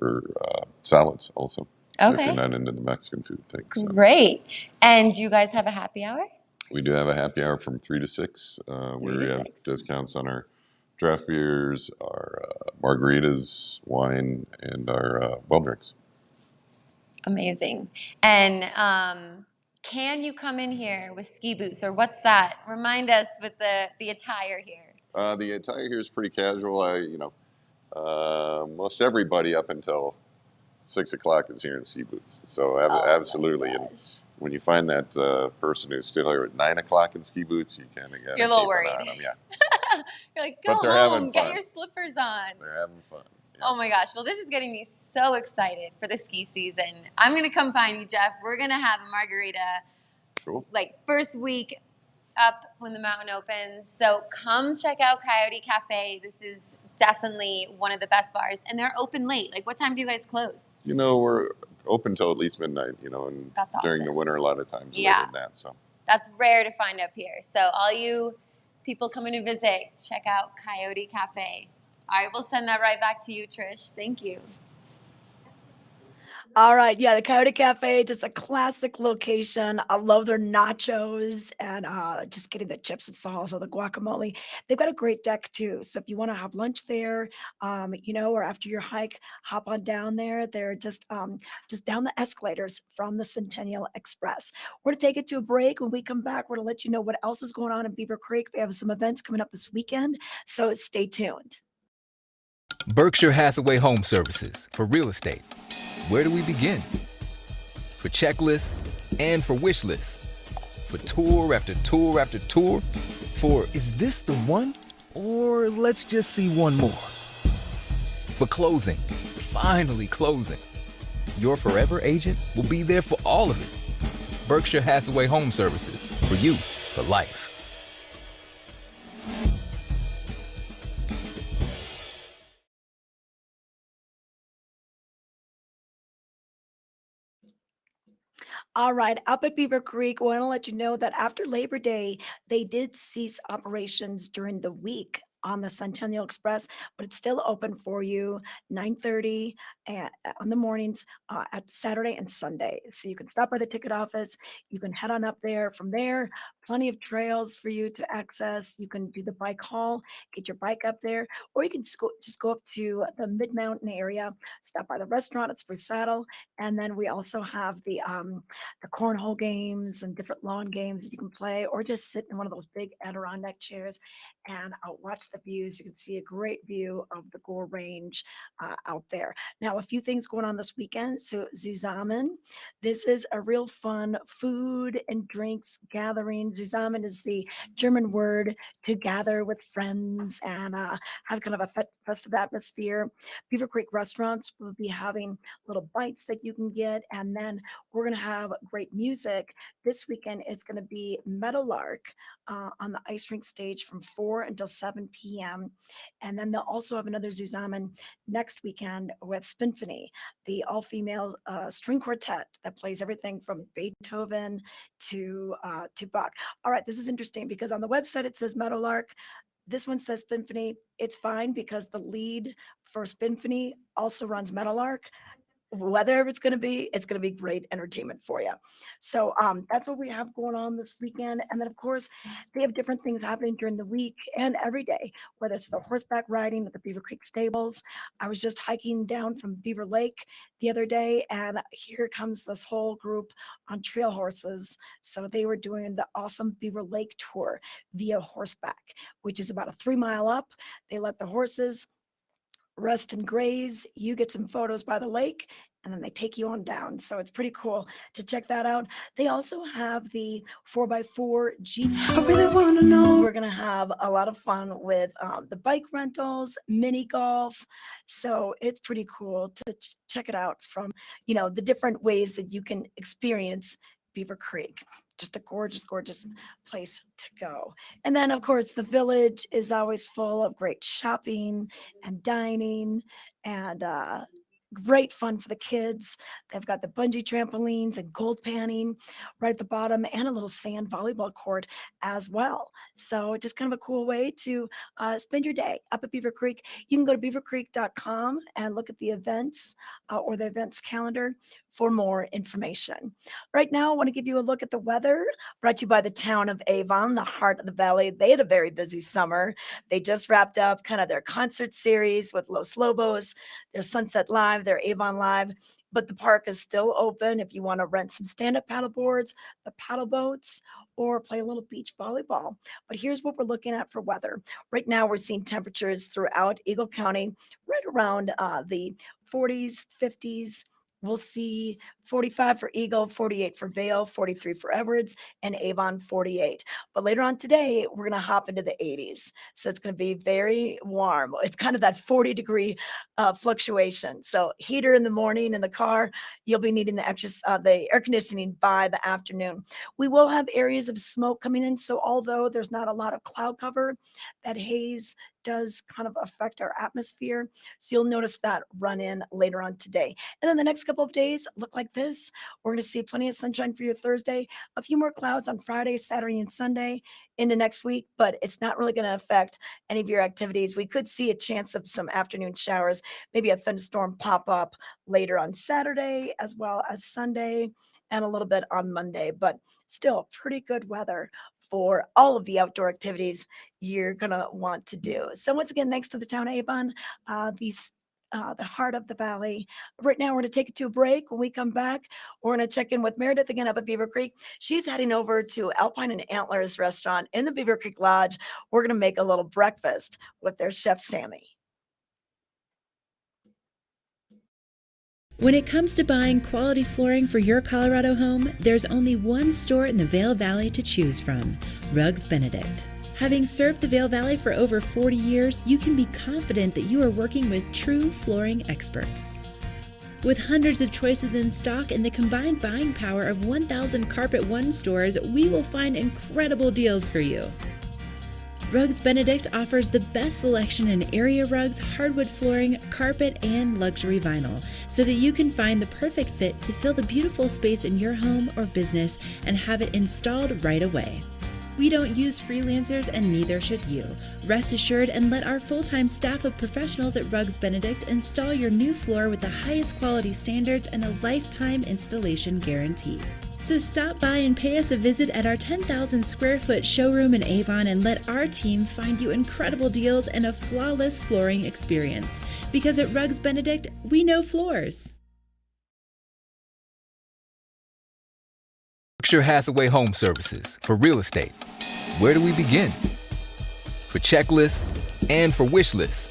salads also. If Okay. you're not into the Mexican food thing. So. Great. And do you guys have a happy hour? We do have a happy hour from 3 to 6 where we have discounts on our draft beers, our margaritas, wine, and our well drinks. Amazing. And can you come in here with ski boots, or what's that? Remind us with the attire here. The attire here is pretty casual. Most everybody up until 6 o'clock is here in ski boots. So absolutely. And when you find that person who's still here at 9 o'clock in ski boots, you kind of got You're a little worried. On them. Yeah. You're like, go home, get your slippers on. They're having fun. Yeah. Oh my gosh. Well, this is getting me so excited for the ski season. I'm going to come find you, Jeff. We're going to have a margarita like first week up when the mountain opens. So come check out Coyote Cafe. This is definitely one of the best bars, and they're open late. Like, what time do you guys close? You know, we're open till at least midnight, and that's awesome. During the winter a lot of times later than that. So that's rare to find up here. So all you people coming to visit, check out Coyote Cafe. All right, we'll send that right back to you, Trish. Thank you. All right, yeah, the Coyote Cafe, just a classic location. I love their nachos and just getting the chips and salsa, the guacamole. They've got a great deck too. So if you want to have lunch there, or after your hike, hop on down there. They're just down the escalators from the Centennial Express. We're going to take it to a break. When we come back, we're going to let you know what else is going on in Beaver Creek. They have some events coming up this weekend, so stay tuned. Berkshire Hathaway Home Services for real estate. Where do we begin? For checklists and for wish lists. For tour after tour after tour. For is this the one? Or let's just see one more. For closing. Finally closing. Your forever agent will be there for all of it. Berkshire Hathaway Home Services. For you, for life. All right, up at Beaver Creek, I want to let you know that after Labor Day, they did cease operations during the week on the Centennial Express, but it's still open for you 9:30 on the mornings at Saturday and Sunday. So you can stop by the ticket office. You can head on up there. From there, plenty of trails for you to access. You can do the bike haul, get your bike up there, or you can just go up to the Mid-Mountain area, stop by the restaurant at Spruce Saddle, and then we also have the cornhole games and different lawn games that you can play, or just sit in one of those big Adirondack chairs and watch the views. You can see a great view of the Gore Range out there. Now, a few things going on this weekend. So Zusammen, this is a real fun food and drinks gathering. Zusammen is the German word to gather with friends and have kind of a festive atmosphere. Beaver Creek restaurants will be having little bites that you can get, and then we're going to have great music. This weekend it's going to be Meadowlark on the ice rink stage from 4 until 7 p.m. And then they'll also have another Zusammen next weekend with Spinfony, the all-female string quartet that plays everything from Beethoven to Bach. All right, this is interesting because on the website it says Meadowlark. This one says Spinfony. It's fine because the lead for Spinfony also runs Meadowlark. Whatever it's going to be great entertainment for you. So that's what we have going on this weekend. And then, of course, they have different things happening during the week and every day, whether it's the horseback riding at the Beaver Creek stables. I was just hiking down from Beaver Lake the other day, and here comes this whole group on trail horses. So they were doing the awesome Beaver Lake tour via horseback, which is about a 3 mile up. They let the horses rest and graze. You get some photos by the lake, and then they take you on down. So it's pretty cool to check that out. They also have the 4x4 Jeep. I really want to know. We're going to have a lot of fun with the bike rentals, mini golf. So it's pretty cool to check it out from, the different ways that you can experience Beaver Creek. Just a gorgeous, gorgeous place to go. And then, of course, the village is always full of great shopping and dining and great fun for the kids. They've got the bungee trampolines and gold panning right at the bottom and a little sand volleyball court as well. So just kind of a cool way to spend your day up at Beaver Creek. You can go to beavercreek.com and look at the events or the events calendar for more information. Right now, I want to give you a look at the weather brought to you by the town of Avon, the heart of the valley. They had a very busy summer. They just wrapped up kind of their concert series with Los Lobos, their Sunset Live, their Avon Live, but the park is still open if you want to rent some stand-up paddle boards, the paddle boats, or play a little beach volleyball. But here's what we're looking at for weather. Right now, we're seeing temperatures throughout Eagle County right around the 40s, 50s. We'll see 45 for Eagle, 48 for Vail, 43 for Edwards, and Avon 48. But later on today, we're going to hop into the 80s. So it's going to be very warm. It's kind of that 40-degree fluctuation. So heater in the morning in the car, you'll be needing the air conditioning by the afternoon. We will have areas of smoke coming in. So although there's not a lot of cloud cover, that haze does kind of affect our atmosphere. So you'll notice that run in later on today. And then the next couple of days look like this. We're going to see plenty of sunshine for your Thursday, a few more clouds on Friday, Saturday, and Sunday into next week, but it's not really going to affect any of your activities. We could see a chance of some afternoon showers, maybe a thunderstorm pop up later on Saturday as well as Sunday and a little bit on Monday, but still pretty good weather for all of the outdoor activities you're going to want to do. So once again, thanks to the town of Avon, the heart of the valley. Right now, we're going to take it to a break. When we come back, we're going to check in with Meredith again up at Beaver Creek. She's heading over to Alpine and Antlers restaurant in the Beaver Creek Lodge. We're going to make a little breakfast with their chef, Sammy. When it comes to buying quality flooring for your Colorado home, there's only one store in the Vail Valley to choose from, Rugs Benedict. Having served the Vail Valley for over 40 years, you can be confident that you are working with true flooring experts. With hundreds of choices in stock and the combined buying power of 1,000 Carpet One stores, we will find incredible deals for you. Rugs Benedict offers the best selection in area rugs, hardwood flooring, carpet, and luxury vinyl, so that you can find the perfect fit to fill the beautiful space in your home or business and have it installed right away. We don't use freelancers, and neither should you. Rest assured and let our full-time staff of professionals at Rugs Benedict install your new floor with the highest quality standards and a lifetime installation guarantee. So stop by and pay us a visit at our 10,000 square foot showroom in Avon and let our team find you incredible deals and a flawless flooring experience. Because at Rugs Benedict, we know floors. Berkshire Hathaway Home Services for real estate. Where do we begin? For checklists and for wish lists.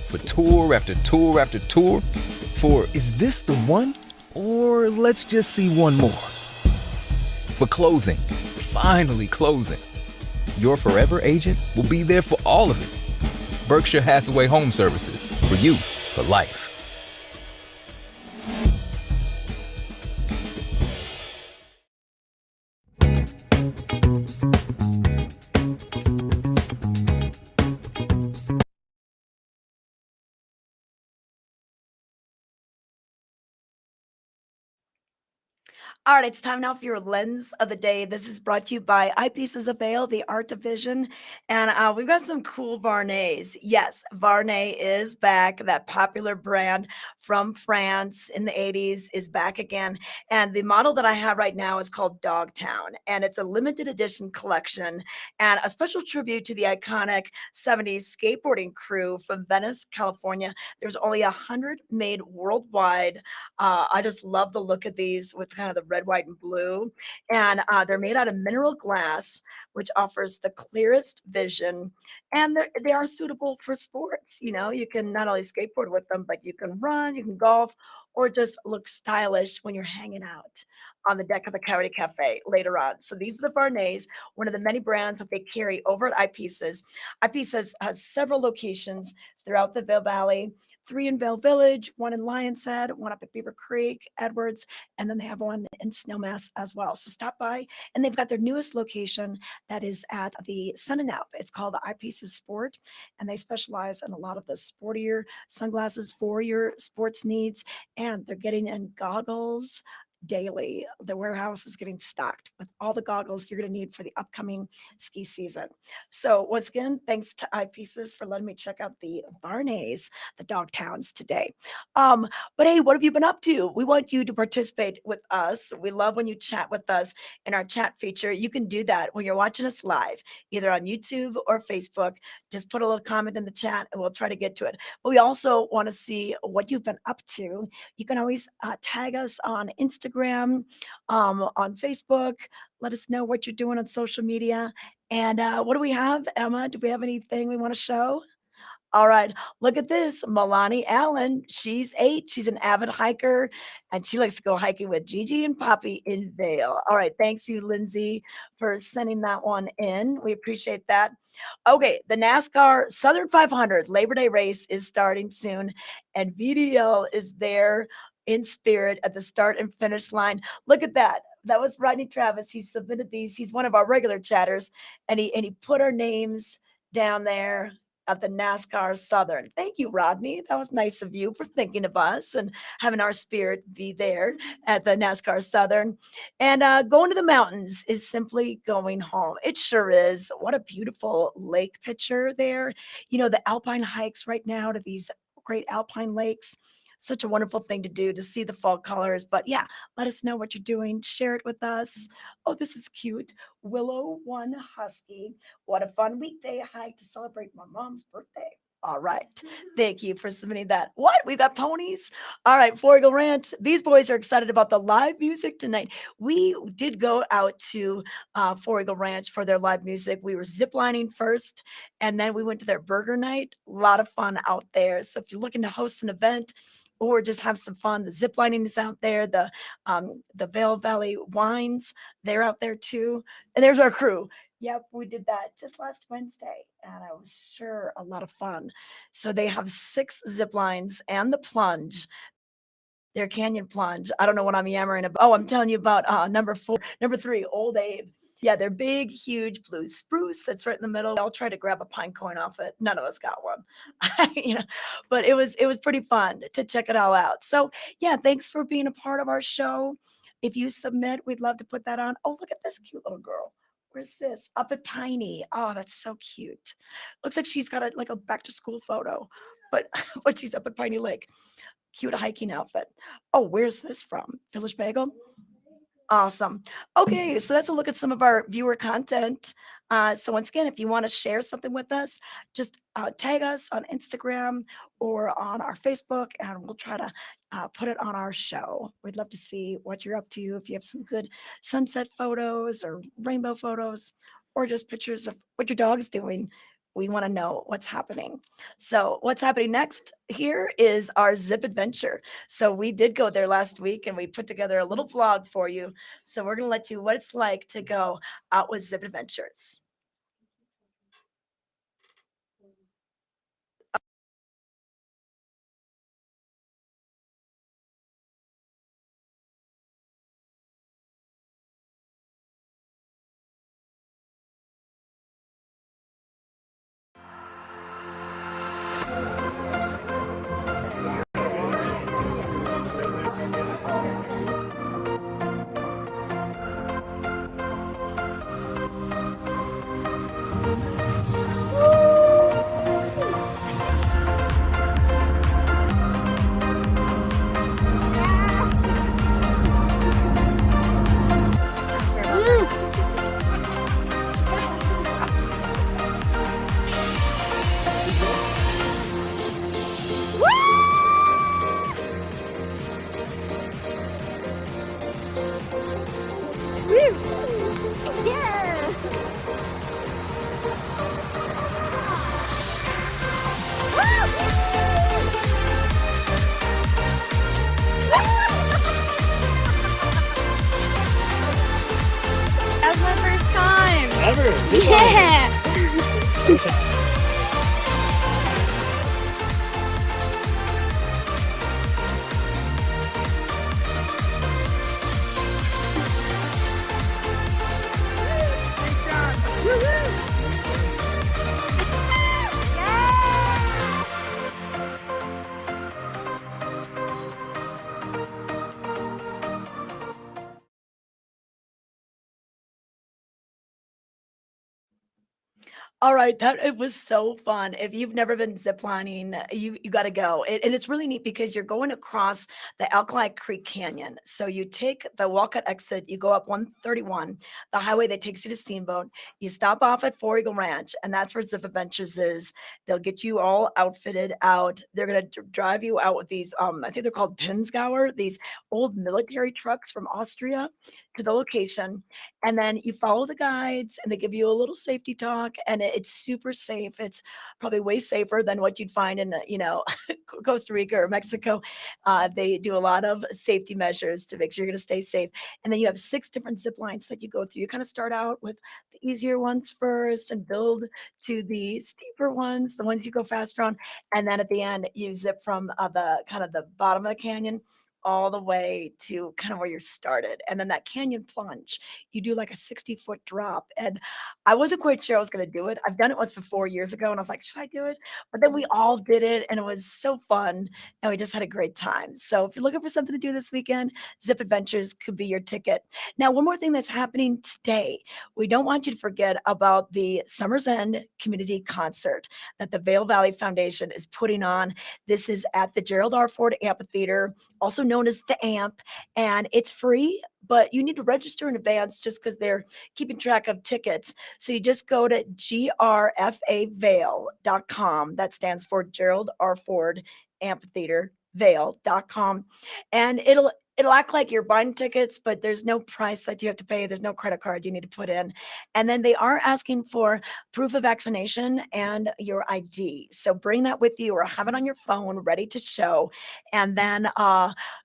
For tour after tour after tour. For is this the one? Or let's just see one more. For closing, finally closing. Your forever agent will be there for all of it. Berkshire Hathaway Home Services, for you, for life. All right, it's time now for your lens of the day. This is brought to you by Eyepieces of Vail, the art division. And we've got some cool Varnays. Yes, Varnay is back. That popular brand from France in the 80s is back again. And the model that I have right now is called Dogtown. And it's a limited edition collection and a special tribute to the iconic 70s skateboarding crew from Venice, California. There's only 100 made worldwide. I just love the look of these with kind of the red red, white, and blue. And they're made out of mineral glass, which offers the clearest vision. And they are suitable for sports. You know, you can not only skateboard with them, but you can run, you can golf, or just look stylish when you're hanging out on the deck of the Coyote Cafe later on. So these are the Barnets, one of the many brands that they carry over at Eyepieces. Eyepieces has several locations throughout the Vail Valley, 3 in Vail Village, 1 in Lionshead, 1 up at Beaver Creek, Edwards, and then they have 1 in Snowmass as well. So stop by, and they've got their newest location that is at the Sun and Alp. It's called the Eyepieces Sport, and they specialize in a lot of the sportier sunglasses for your sports needs, and they're getting in goggles daily. The warehouse is getting stocked with all the goggles you're going to need for the upcoming ski season. So once again, thanks to Eyepieces for letting me check out the Barneys, the dog towns today. But hey, what have you been up to? We want you to participate with us. We love when you chat with us in our chat feature. You can do that when you're watching us live, either on YouTube or Facebook. Just put a little comment in the chat and we'll try to get to it. But we also want to see what you've been up to. You can always tag us on Instagram, on Facebook. Let us know what you're doing on social media. And what do we have, Emma? Do we have anything we want to show? All right, look at this. Milani Allen, she's 8. She's an avid hiker, and she likes to go hiking with Gigi and Poppy in Vail. All right, thanks you, Lindsay, for sending that one in. We appreciate that. Okay, the NASCAR Southern 500 Labor Day race is starting soon, and VDL is there in spirit at the start and finish line. Look at that. That was Rodney Travis. He submitted these. He's one of our regular chatters, and he put our names down there at the NASCAR Southern. Thank you, Rodney. That was nice of you for thinking of us and having our spirit be there at the NASCAR Southern. And going to the mountains is simply going home. It sure is. What a beautiful lake picture there. You know, the alpine hikes right now to these great alpine lakes. Such a wonderful thing to do to see the fall colors. But yeah, let us know what you're doing. Share it with us. Oh, this is cute. Willow One Husky. What a fun weekday hike to celebrate my mom's birthday. All right. Thank you for submitting that. What? We've got ponies. All right. Four Eagle Ranch. These boys are excited about the live music tonight. We did go out to Four Eagle Ranch for their live music. We were ziplining first, and then we went to their burger night. A lot of fun out there. So if you're looking to host an event or just have some fun, the ziplining is out there. The Vail Valley Wines, they're out there too. And there's our crew. Yep, we did that just last Wednesday, and it was sure a lot of fun. So they have 6 zip lines and the plunge. Their canyon plunge. I don't know what I'm yammering about. Oh, I'm telling you about number 3, Old Abe. Yeah, they're big, huge blue spruce that's right in the middle. I'll try to grab a pine cone off it. None of us got one, but it was pretty fun to check it all out. So yeah, thanks for being a part of our show. If you submit, we'd love to put that on. Oh, look at this cute little girl. Where's this? Up at Piney. Oh, that's so cute. Looks like she's got a back to school photo, but but she's up at Piney Lake. Cute hiking outfit. Oh, where's this from? Village Bagel? Awesome. Okay, so that's a look at some of our viewer content. So once again, if you want to share something with us, just tag us on Instagram or on our Facebook, and we'll try to put it on our show. We'd love to see what you're up to. If you have some good sunset photos or rainbow photos, or just pictures of what your dog's doing, we want to know what's happening. So what's happening next here is our zip adventure. So we did go there last week and we put together a little vlog for you. So we're going to let you what it's like to go out with zip adventures. All right, that it was so fun. If you've never been ziplining, you got to go. And it's really neat because you're going across the Alkali Creek Canyon. So you take the Walcott exit, you go up 131, the highway that takes you to Steamboat. You stop off at Four Eagle Ranch, and that's where Zip Adventures is. They'll get you all outfitted out. They're gonna drive you out with these, I think they're called Pinzgauer, these old military trucks from Austria to the location, and then you follow the guides and they give you a little safety talk, and it's super safe. It's probably way safer than what you'd find in Costa Rica or Mexico. They do a lot of safety measures to make sure you're going to stay safe. And then you have 6 different zip lines that you go through. You kind of start out with the easier ones first and build to the steeper ones, the ones you go faster on, and then at the end you zip from the kind of the bottom of the canyon all the way to kind of where you started. And then that canyon plunge, you do like a 60-foot drop. And I wasn't quite sure I was going to do it. I've done it once before years ago, and I was like, should I do it? But then we all did it, and it was so fun, and we just had a great time. So if you're looking for something to do this weekend, Zip Adventures could be your ticket. Now, one more thing that's happening today, we don't want you to forget about the Summer's End Community Concert that the Vail Valley Foundation is putting on. This is at the Gerald R. Ford Amphitheater, also known as the AMP, and it's free, but you need to register in advance just because they're keeping track of tickets. So you just go to grfavail.com. That stands for Gerald R. Ford Amphitheater Vail.com. And it'll act like you're buying tickets, but there's no price that you have to pay. There's no credit card you need to put in. And then they are asking for proof of vaccination and your ID. So bring that with you or have it on your phone ready to show. And then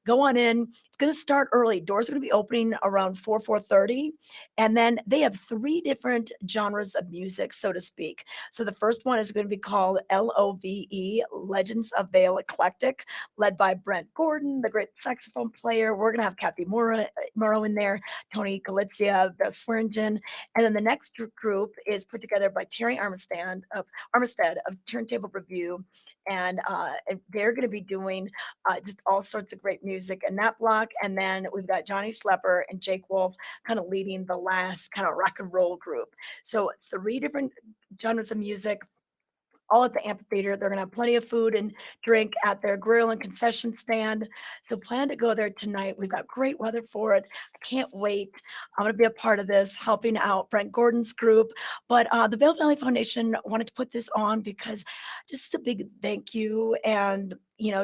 go on in. It's going to start early. Doors are going to be opening around 4:30. And then they have 3 different genres of music, so to speak. So the first one is going to be called LOVE, Legends of Vail Eclectic, led by Brent Gordon, the great saxophone player. We're going to have Kathy Morrow in there, Tony Galizia, Beth Swearingen. And then the next group is put together by Terry Armistead of Turntable Review. And they're going to be doing just all sorts of great music in that block. And then we've got Johnny Schlepper and Jake Wolf kind of leading the last kind of rock and roll group. So 3 different genres of music, all at the amphitheater. They're going to have plenty of food and drink at their grill and concession stand. So plan to go there tonight. We've got great weather for it. I can't wait. I'm going to be a part of this, helping out Brent Gordon's group. But the Vail Valley Foundation wanted to put this on because just a big thank you and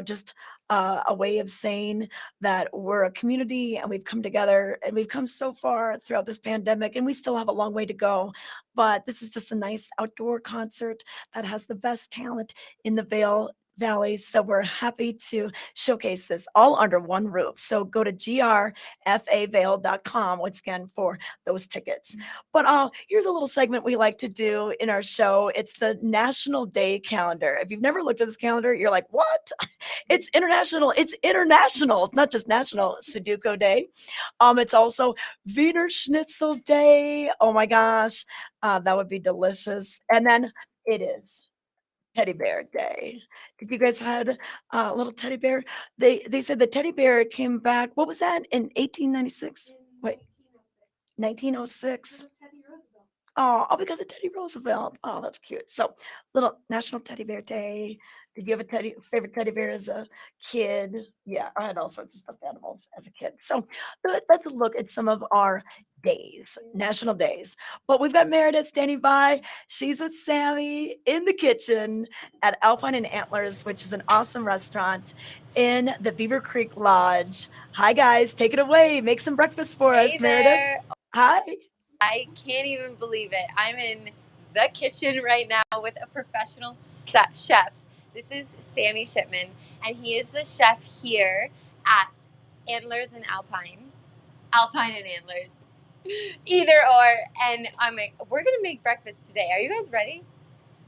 just a way of saying that we're a community and we've come together and we've come so far throughout this pandemic, and we still have a long way to go. But this is just a nice outdoor concert that has the best talent in the Vail Valley. So we're happy to showcase this all under one roof. So go to grfavail.com once again for those tickets. But here's a little segment we like to do in our show. It's the National Day Calendar. If you've never looked at this calendar, you're like, what? It's international. It's international. It's not just National Sudoku Day. It's also Wiener Schnitzel Day. Oh my gosh, that would be delicious. And then it is Teddy Bear Day. Did you guys had a little teddy bear? They said the teddy bear came back. What was that in 1896? Wait, 1906. Oh, because of Teddy Roosevelt. Oh, that's cute. So, little National Teddy Bear Day. Did you have a favorite teddy bear as a kid? Yeah, I had all sorts of stuffed animals as a kid. So, let's look at some of our days, national days. But we've got Meredith standing by. She's with Sammy in the kitchen at Alpine and Antlers, which is an awesome restaurant in the Beaver Creek Lodge. Hi, guys. Take it away. Make some breakfast for us, Meredith. There. Hi. I can't even believe it. I'm in the kitchen right now with a professional chef. This is Sammy Shipman, and he is the chef here at Antlers and Alpine and Antlers. Either or. And we're gonna make breakfast today. Are you guys ready?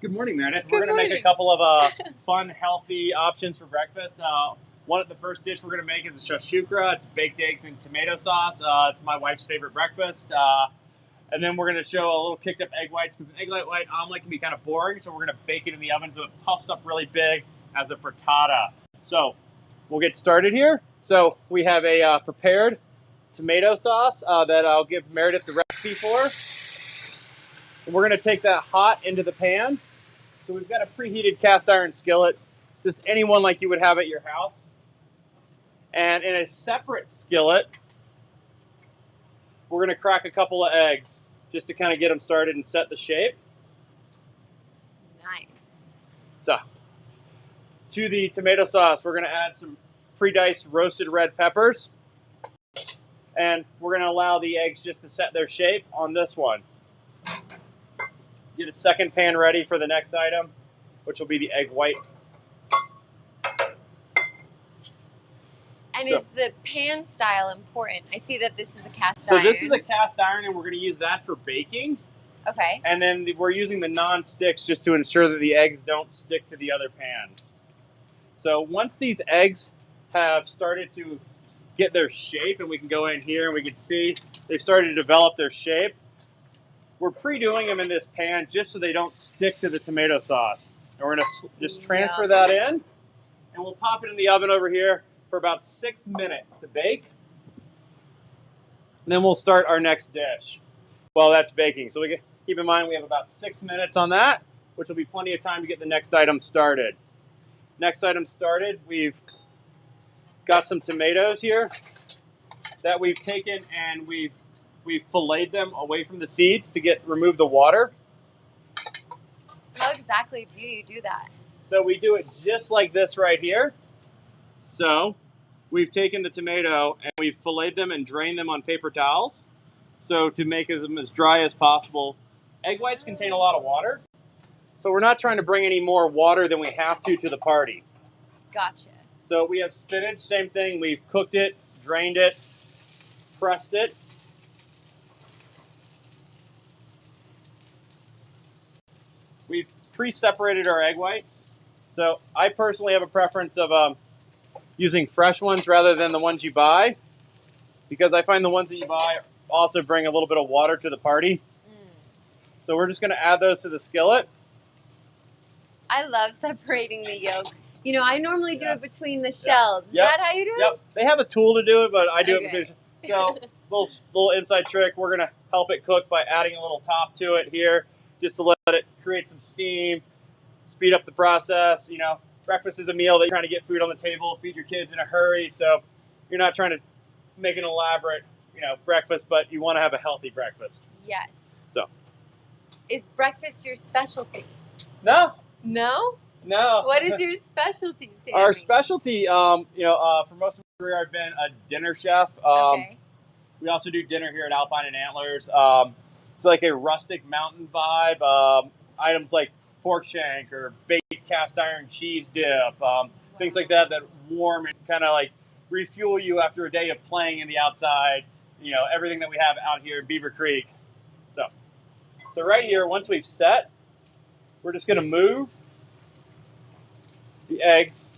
Good morning, Meredith. Good We're going to make morning. a couple of fun, healthy options for breakfast. The first dish we're going to make is a shashukra. It's baked eggs and tomato sauce. It's my wife's favorite breakfast. And then we're going to show a little kicked up egg whites because an egg white omelet can be kind of boring. So we're going to bake it in the oven so it puffs up really big as a frittata. So we'll get started here. So we have a prepared tomato sauce that I'll give Meredith the recipe for. And we're going to take that hot into the pan. So we've got a preheated cast iron skillet, just any one like you would have at your house. And in a separate skillet, we're going to crack a couple of eggs just to kind of get them started and set the shape. Nice. So to the tomato sauce, we're going to add some pre-diced roasted red peppers. And we're going to allow the eggs just to set their shape on this one. Get a second pan ready for the next item, which will be the egg white. And is the pan style important? I see that this is a cast So iron. this is a cast iron, and we're going to use that for baking. Okay. And then we're using the non-sticks just to ensure that the eggs don't stick to the other pans. So once these eggs have started to get their shape, and we can go in here and we can see they've started to develop their shape, we're pre-doing them in this pan just so they don't stick to the tomato sauce. And we're going to just transfer that in, and we'll pop it in the oven over here for about 6 minutes to bake. And then we'll start our next dish while that's baking. So keep in mind we have about 6 minutes on that, which will be plenty of time to get the next item started. Next item started, we've got some tomatoes here that we've taken and we've filleted them away from the seeds to remove the water. How exactly do you do that? So we do it just like this right here. So we've taken the tomato and we've filleted them and drained them on paper towels. So to make them as dry as possible. Egg whites contain a lot of water. So we're not trying to bring any more water than we have to the party. Gotcha. So we have spinach, same thing. We've cooked it, drained it, pressed it. We've pre-separated our egg whites. So I personally have a preference of using fresh ones rather than the ones you buy, because I find the ones that you buy also bring a little bit of water to the party. So we're just going to add those to the skillet. I love separating the yolk. You know, I normally do it between the shells. Is that how you do it? Yep. They have a tool to do it, but I do it between. So little inside trick. We're going to help it cook by adding a little top to it here, just to let it create some steam, speed up the process. You know, breakfast is a meal that you're trying to get food on the table, feed your kids in a hurry. So you're not trying to make an elaborate, breakfast, but you want to have a healthy breakfast. Yes. So. Is breakfast your specialty? No. No? No. What is your specialty, Sammy? Our specialty, for most of my career, I've been a dinner chef. Okay. We also do dinner here at Alpine and Antlers. It's like a rustic mountain vibe. Items like pork shank or baked cast iron cheese dip, things like that warm and kind of like refuel you after a day of playing in the outside. Everything that we have out here in Beaver Creek. So right here, once we've set, we're just going to move the eggs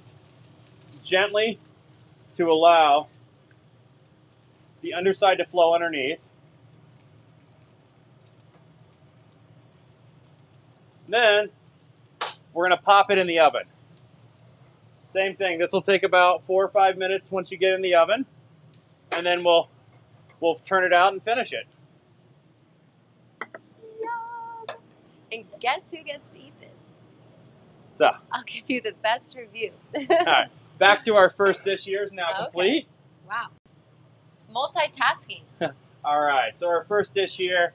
gently to allow the underside to flow underneath. Then we're going to pop it in the oven. Same thing. This will take about 4 or 5 minutes once you get in the oven, and then we'll turn it out and finish it. Yum. And guess who gets to eat this? So I'll give you the best review. all right, back to our first dish here is now complete. Wow. Multitasking. All right, so our first dish here,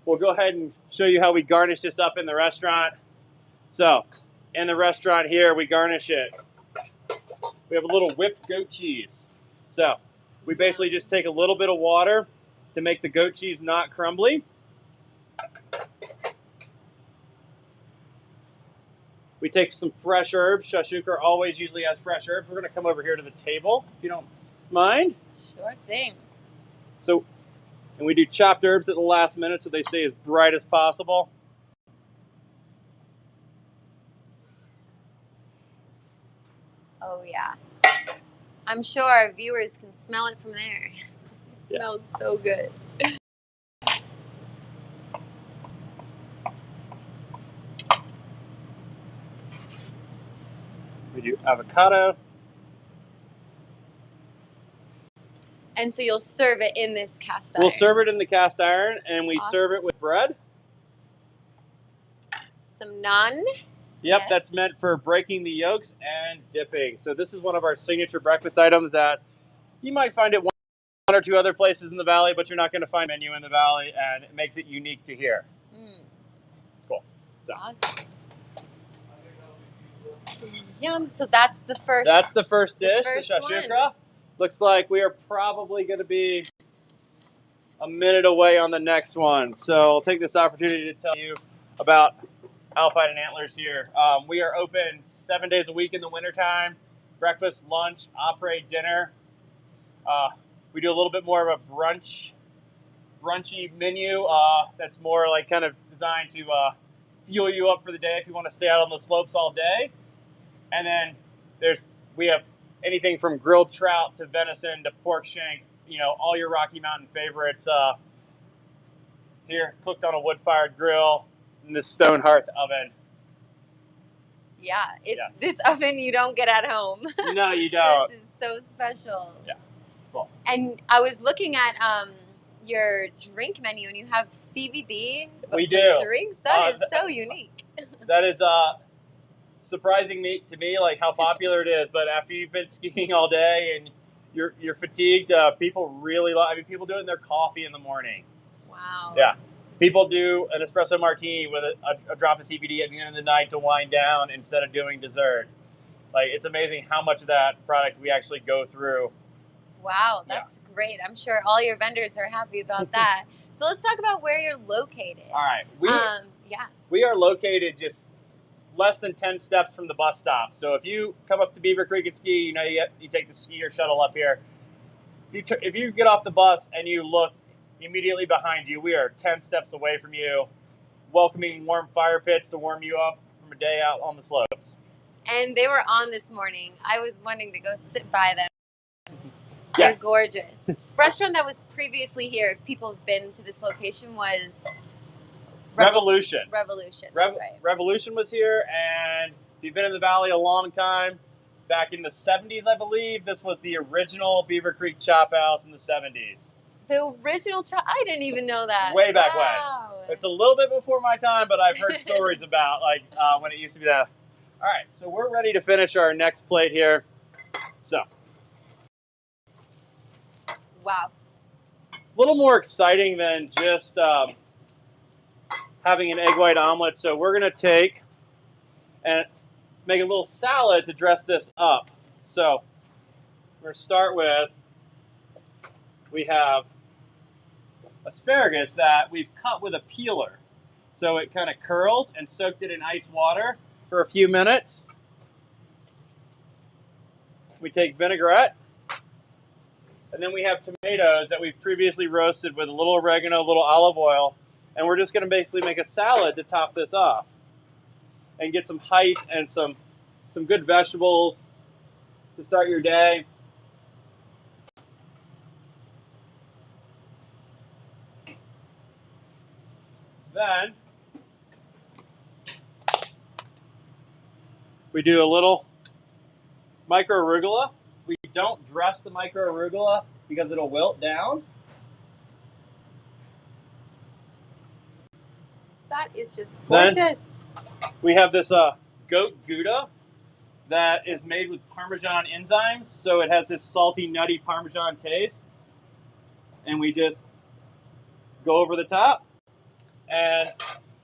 we'll go ahead and show you how we garnish this up in the restaurant. So in the restaurant here, we garnish it. We have a little whipped goat cheese. So we basically just take a little bit of water to make the goat cheese not crumbly. We take some fresh herbs. Shashukra always usually has fresh herbs. We're going to come over here to the table, if you don't mind. Sure thing. So And we do chopped herbs at the last minute so they stay as bright as possible. Oh yeah. I'm sure our viewers can smell it from there. It smells so good. We do avocado. And so you'll serve it in this cast iron. We'll serve it in the cast iron, and we Awesome. serve it with bread. Some naan. Yep, Yes. that's meant for breaking the yolks and dipping. So this is one of our signature breakfast items that you might find at one or two other places in the valley, but you're not going to find a menu in the valley, and it makes it unique to here. Cool. So. Awesome. Yum. So that's the first. That's the first dish, first the shashukra. Looks like we are probably going to be a minute away on the next one. So I'll take this opportunity to tell you about Alpine and Antlers here. We are open 7 days a week in the wintertime. Breakfast, lunch, après dinner. We do a little bit more of a brunchy menu that's more like kind of designed to fuel you up for the day if you want to stay out on the slopes all day. And then we have anything from grilled trout to venison to pork shank, you know, all your Rocky Mountain favorites here, cooked on a wood-fired grill in this stone hearth oven. Yeah, it's this oven you don't get at home. No, you don't. This is so special. Yeah, cool. And I was looking at your drink menu, and you have CBD. We do. Drinks. That is so unique. That is surprising to me, like how popular it is. But after you've been skiing all day and you're fatigued, people really love. I mean, people do it in their coffee in the morning. Wow. Yeah. People do an espresso martini with a drop of CBD at the end of the night to wind down instead of doing dessert. Like, it's amazing how much of that product we actually go through. Wow, that's great. I'm sure all your vendors are happy about that. So let's talk about where you're located. All right. Yeah. We are located just less than 10 steps from the bus stop. So if you come up to Beaver Creek and ski, you know, you take the skier shuttle up here. If you get off the bus and you look immediately behind you, we are 10 steps away from you, welcoming warm fire pits to warm you up from a day out on the slopes. And they were on this morning. I was wanting to go sit by them. Yes. They're gorgeous. Restaurant that was previously here, if people have been to this location, was Revolution. Revolution, that's right. Revolution was here, and if you've been in the valley a long time, back in the 70s, I believe, this was the original Beaver Creek Chop House in the 70s. The original chop? I didn't even know that. Way back Wow. when. It's a little bit before my time, but I've heard stories about like when it used to be that. All right, so we're ready to finish our next plate here. So. Wow. A little more exciting than just having an egg white omelet. So we're going to take and make a little salad to dress this up. So we're going to start with, we have asparagus that we've cut with a peeler. So it kind of curls, and soaked it in ice water for a few minutes. We take vinaigrette. And then we have tomatoes that we've previously roasted with a little oregano, a little olive oil. And we're just going to basically make a salad to top this off. And get some height and some good vegetables to start your day. Then we do a little micro arugula. We don't dress the micro arugula because it'll wilt down. That is just gorgeous. Then we have this goat Gouda that is made with Parmesan enzymes, so it has this salty, nutty Parmesan taste. And we just go over the top. And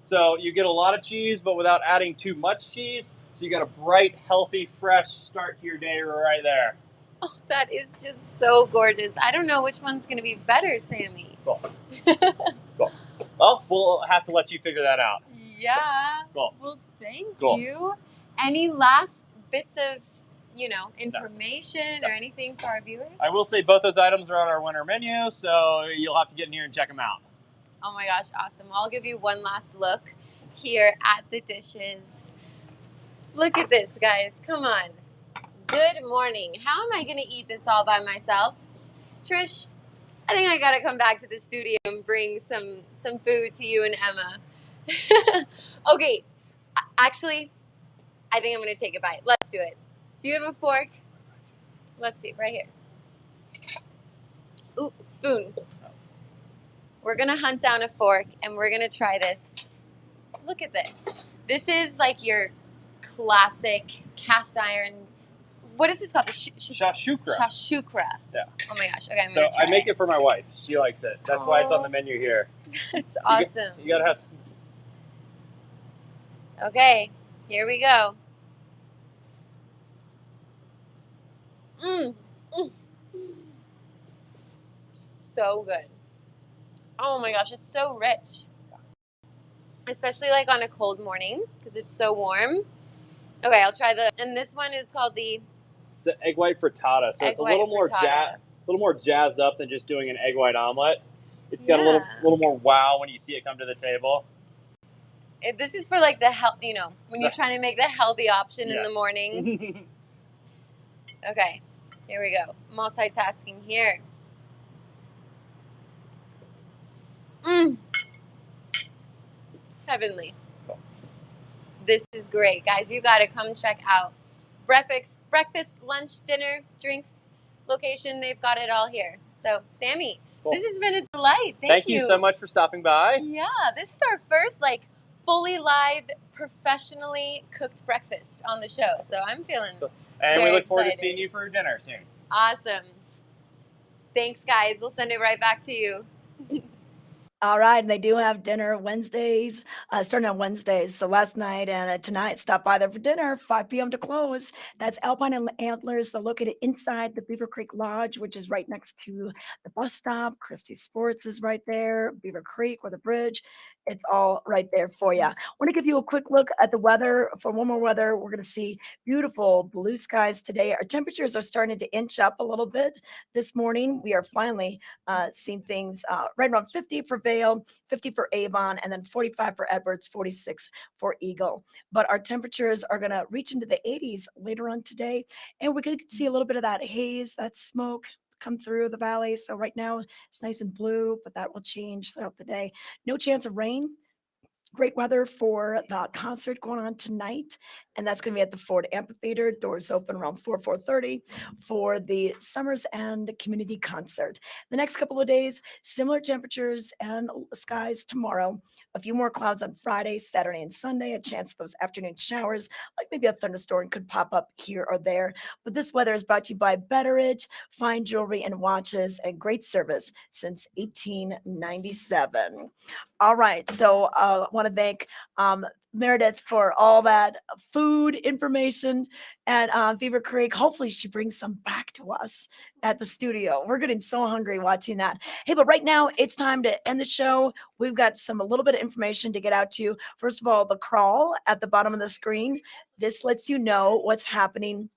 so you get a lot of cheese, but without adding too much cheese. So you got a bright, healthy, fresh start to your day right there. Oh, that is just so gorgeous. I don't know which one's going to be better, Sammy. Cool. Cool. Well, we'll have to let you figure that out. Yeah. Cool. Well, thank Cool. you. Any last bits of information or anything for our viewers? I will say both those items are on our winter menu, so you'll have to get in here and check them out. Oh my gosh, awesome. I'll give you one last look here at the dishes. Look at this, guys. Come on. Good morning. How am I going to eat this all by myself? Trish, I think I got to come back to the studio and bring some food to you and Emma. Okay. Actually, I think I'm going to take a bite. Let's do it. Do you have a fork? Let's see. Right here. Ooh, spoon. We're going to hunt down a fork, and we're going to try this. Look at this. This is like your classic cast iron. What is this called? Shashukra. Shashukra. Yeah. Oh my gosh. Okay, I'm going to So try. I make it for my wife. She likes it. That's why it's on the menu here. That's awesome. You got to have some. Okay, here we go. So good. Oh my gosh, it's so rich. Especially like on a cold morning because it's so warm. Okay, I'll try and this one is called the... It's an egg white frittata, so it's a little more jazzed up than just doing an egg white omelet. It's got a little more wow when you see it come to the table. This is for like the health, when you're trying to make the healthy option in the morning. Okay, here we go. Multitasking here. Heavenly. Cool. This is great, guys. You got to come check out breakfast, lunch, dinner, drinks, location. They've got it all here. So, Sammy, this has been a delight. Thank you so much for stopping by. Yeah, this is our first fully live, professionally cooked breakfast on the show. So I'm feeling And very we look forward to excited. seeing you for dinner soon. Awesome. Thanks, guys. We'll send it right back to you. All right, and they do have dinner Wednesdays, starting on Wednesdays. So last night and tonight, stop by there for dinner, 5 p.m. to close. That's Alpine and Antlers. They're located inside the Beaver Creek Lodge, which is right next to the bus stop. Christie Sports is right there, Beaver Creek or the bridge. It's all right there for you. I want to give you a quick look at the weather. For one more weather, we're going to see beautiful blue skies today. Our temperatures are starting to inch up a little bit this morning. We are finally seeing things right around 50 for Vail, 50 for Avon, and then 45 for Edwards, 46 for Eagle. But our temperatures are going to reach into the 80s later on today, and we could see a little bit of that haze, that smoke come through the valley. So right now it's nice and blue, but that will change throughout the day. No chance of rain. Great weather for the concert going on tonight, and that's going to be at the Ford Amphitheater. Doors open around 4:30 for the Summers End Community Concert. The next couple of days, similar temperatures and skies tomorrow. A few more clouds on Friday, Saturday, and Sunday. A chance of those afternoon showers, like maybe a thunderstorm could pop up here or there. But this weather is brought to you by Betteridge, fine jewelry and watches, and great service since 1897. All right, so I want to thank Meredith for all that food information at Beaver Creek. Hopefully she brings some back to us at the studio. We're getting so hungry watching that. Hey, but right now it's time to end the show. We've got a little bit of information to get out to you. First of all, the crawl at the bottom of the screen. This lets you know what's happening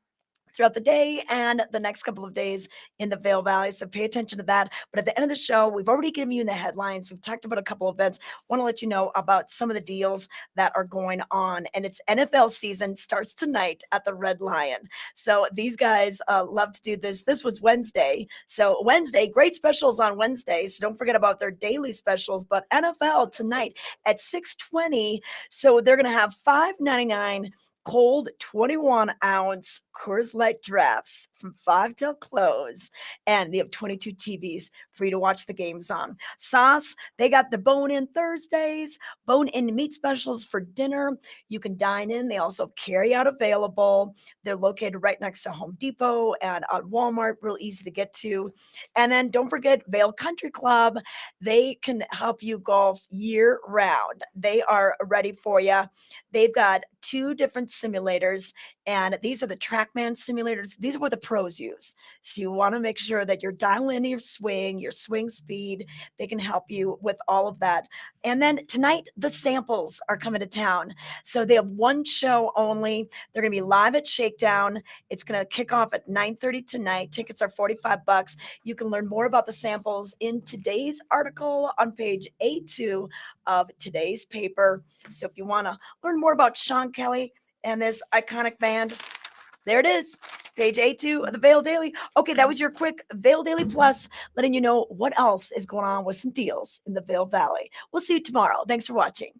throughout the day and the next couple of days in the Vail Valley. So pay attention to that. But at the end of the show, we've already given you the headlines. We've talked about a couple of events. Want to let you know about some of the deals that are going on. And it's NFL season starts tonight at the Red Lion. So these guys love to do this. This was Wednesday. So Wednesday, great specials on Wednesday. So don't forget about their daily specials. But NFL tonight at 6:20. So they're going to have $5.99 cold 21-ounce Coors Light drafts from 5 till close. And they have 22 TVs for you to watch the games on. Sauce, they got the bone-in Thursdays, bone-in meat specials for dinner. You can dine in. They also have carry-out available. They're located right next to Home Depot and on Walmart, real easy to get to. And then don't forget Vail Country Club. They can help you golf year-round. They are ready for you. They've got 2 different simulators, And these are the TrackMan simulators. These are what the pros use. So you want to make sure that you're dialing in your swing speed. They can help you with all of that. And then tonight, the samples are coming to town. So they have one show only. They're going to be live at Shakedown. It's going to kick off at 9:30 tonight. Tickets are $45. You can learn more about the samples in today's article on page A2 of today's paper. So if you want to learn more about Sean Kelly and this iconic band, there it is. Page A2 of the Vail Daily. Okay, that was your quick Vail Daily Plus, letting you know what else is going on with some deals in the Vail Valley. We'll see you tomorrow. Thanks for watching.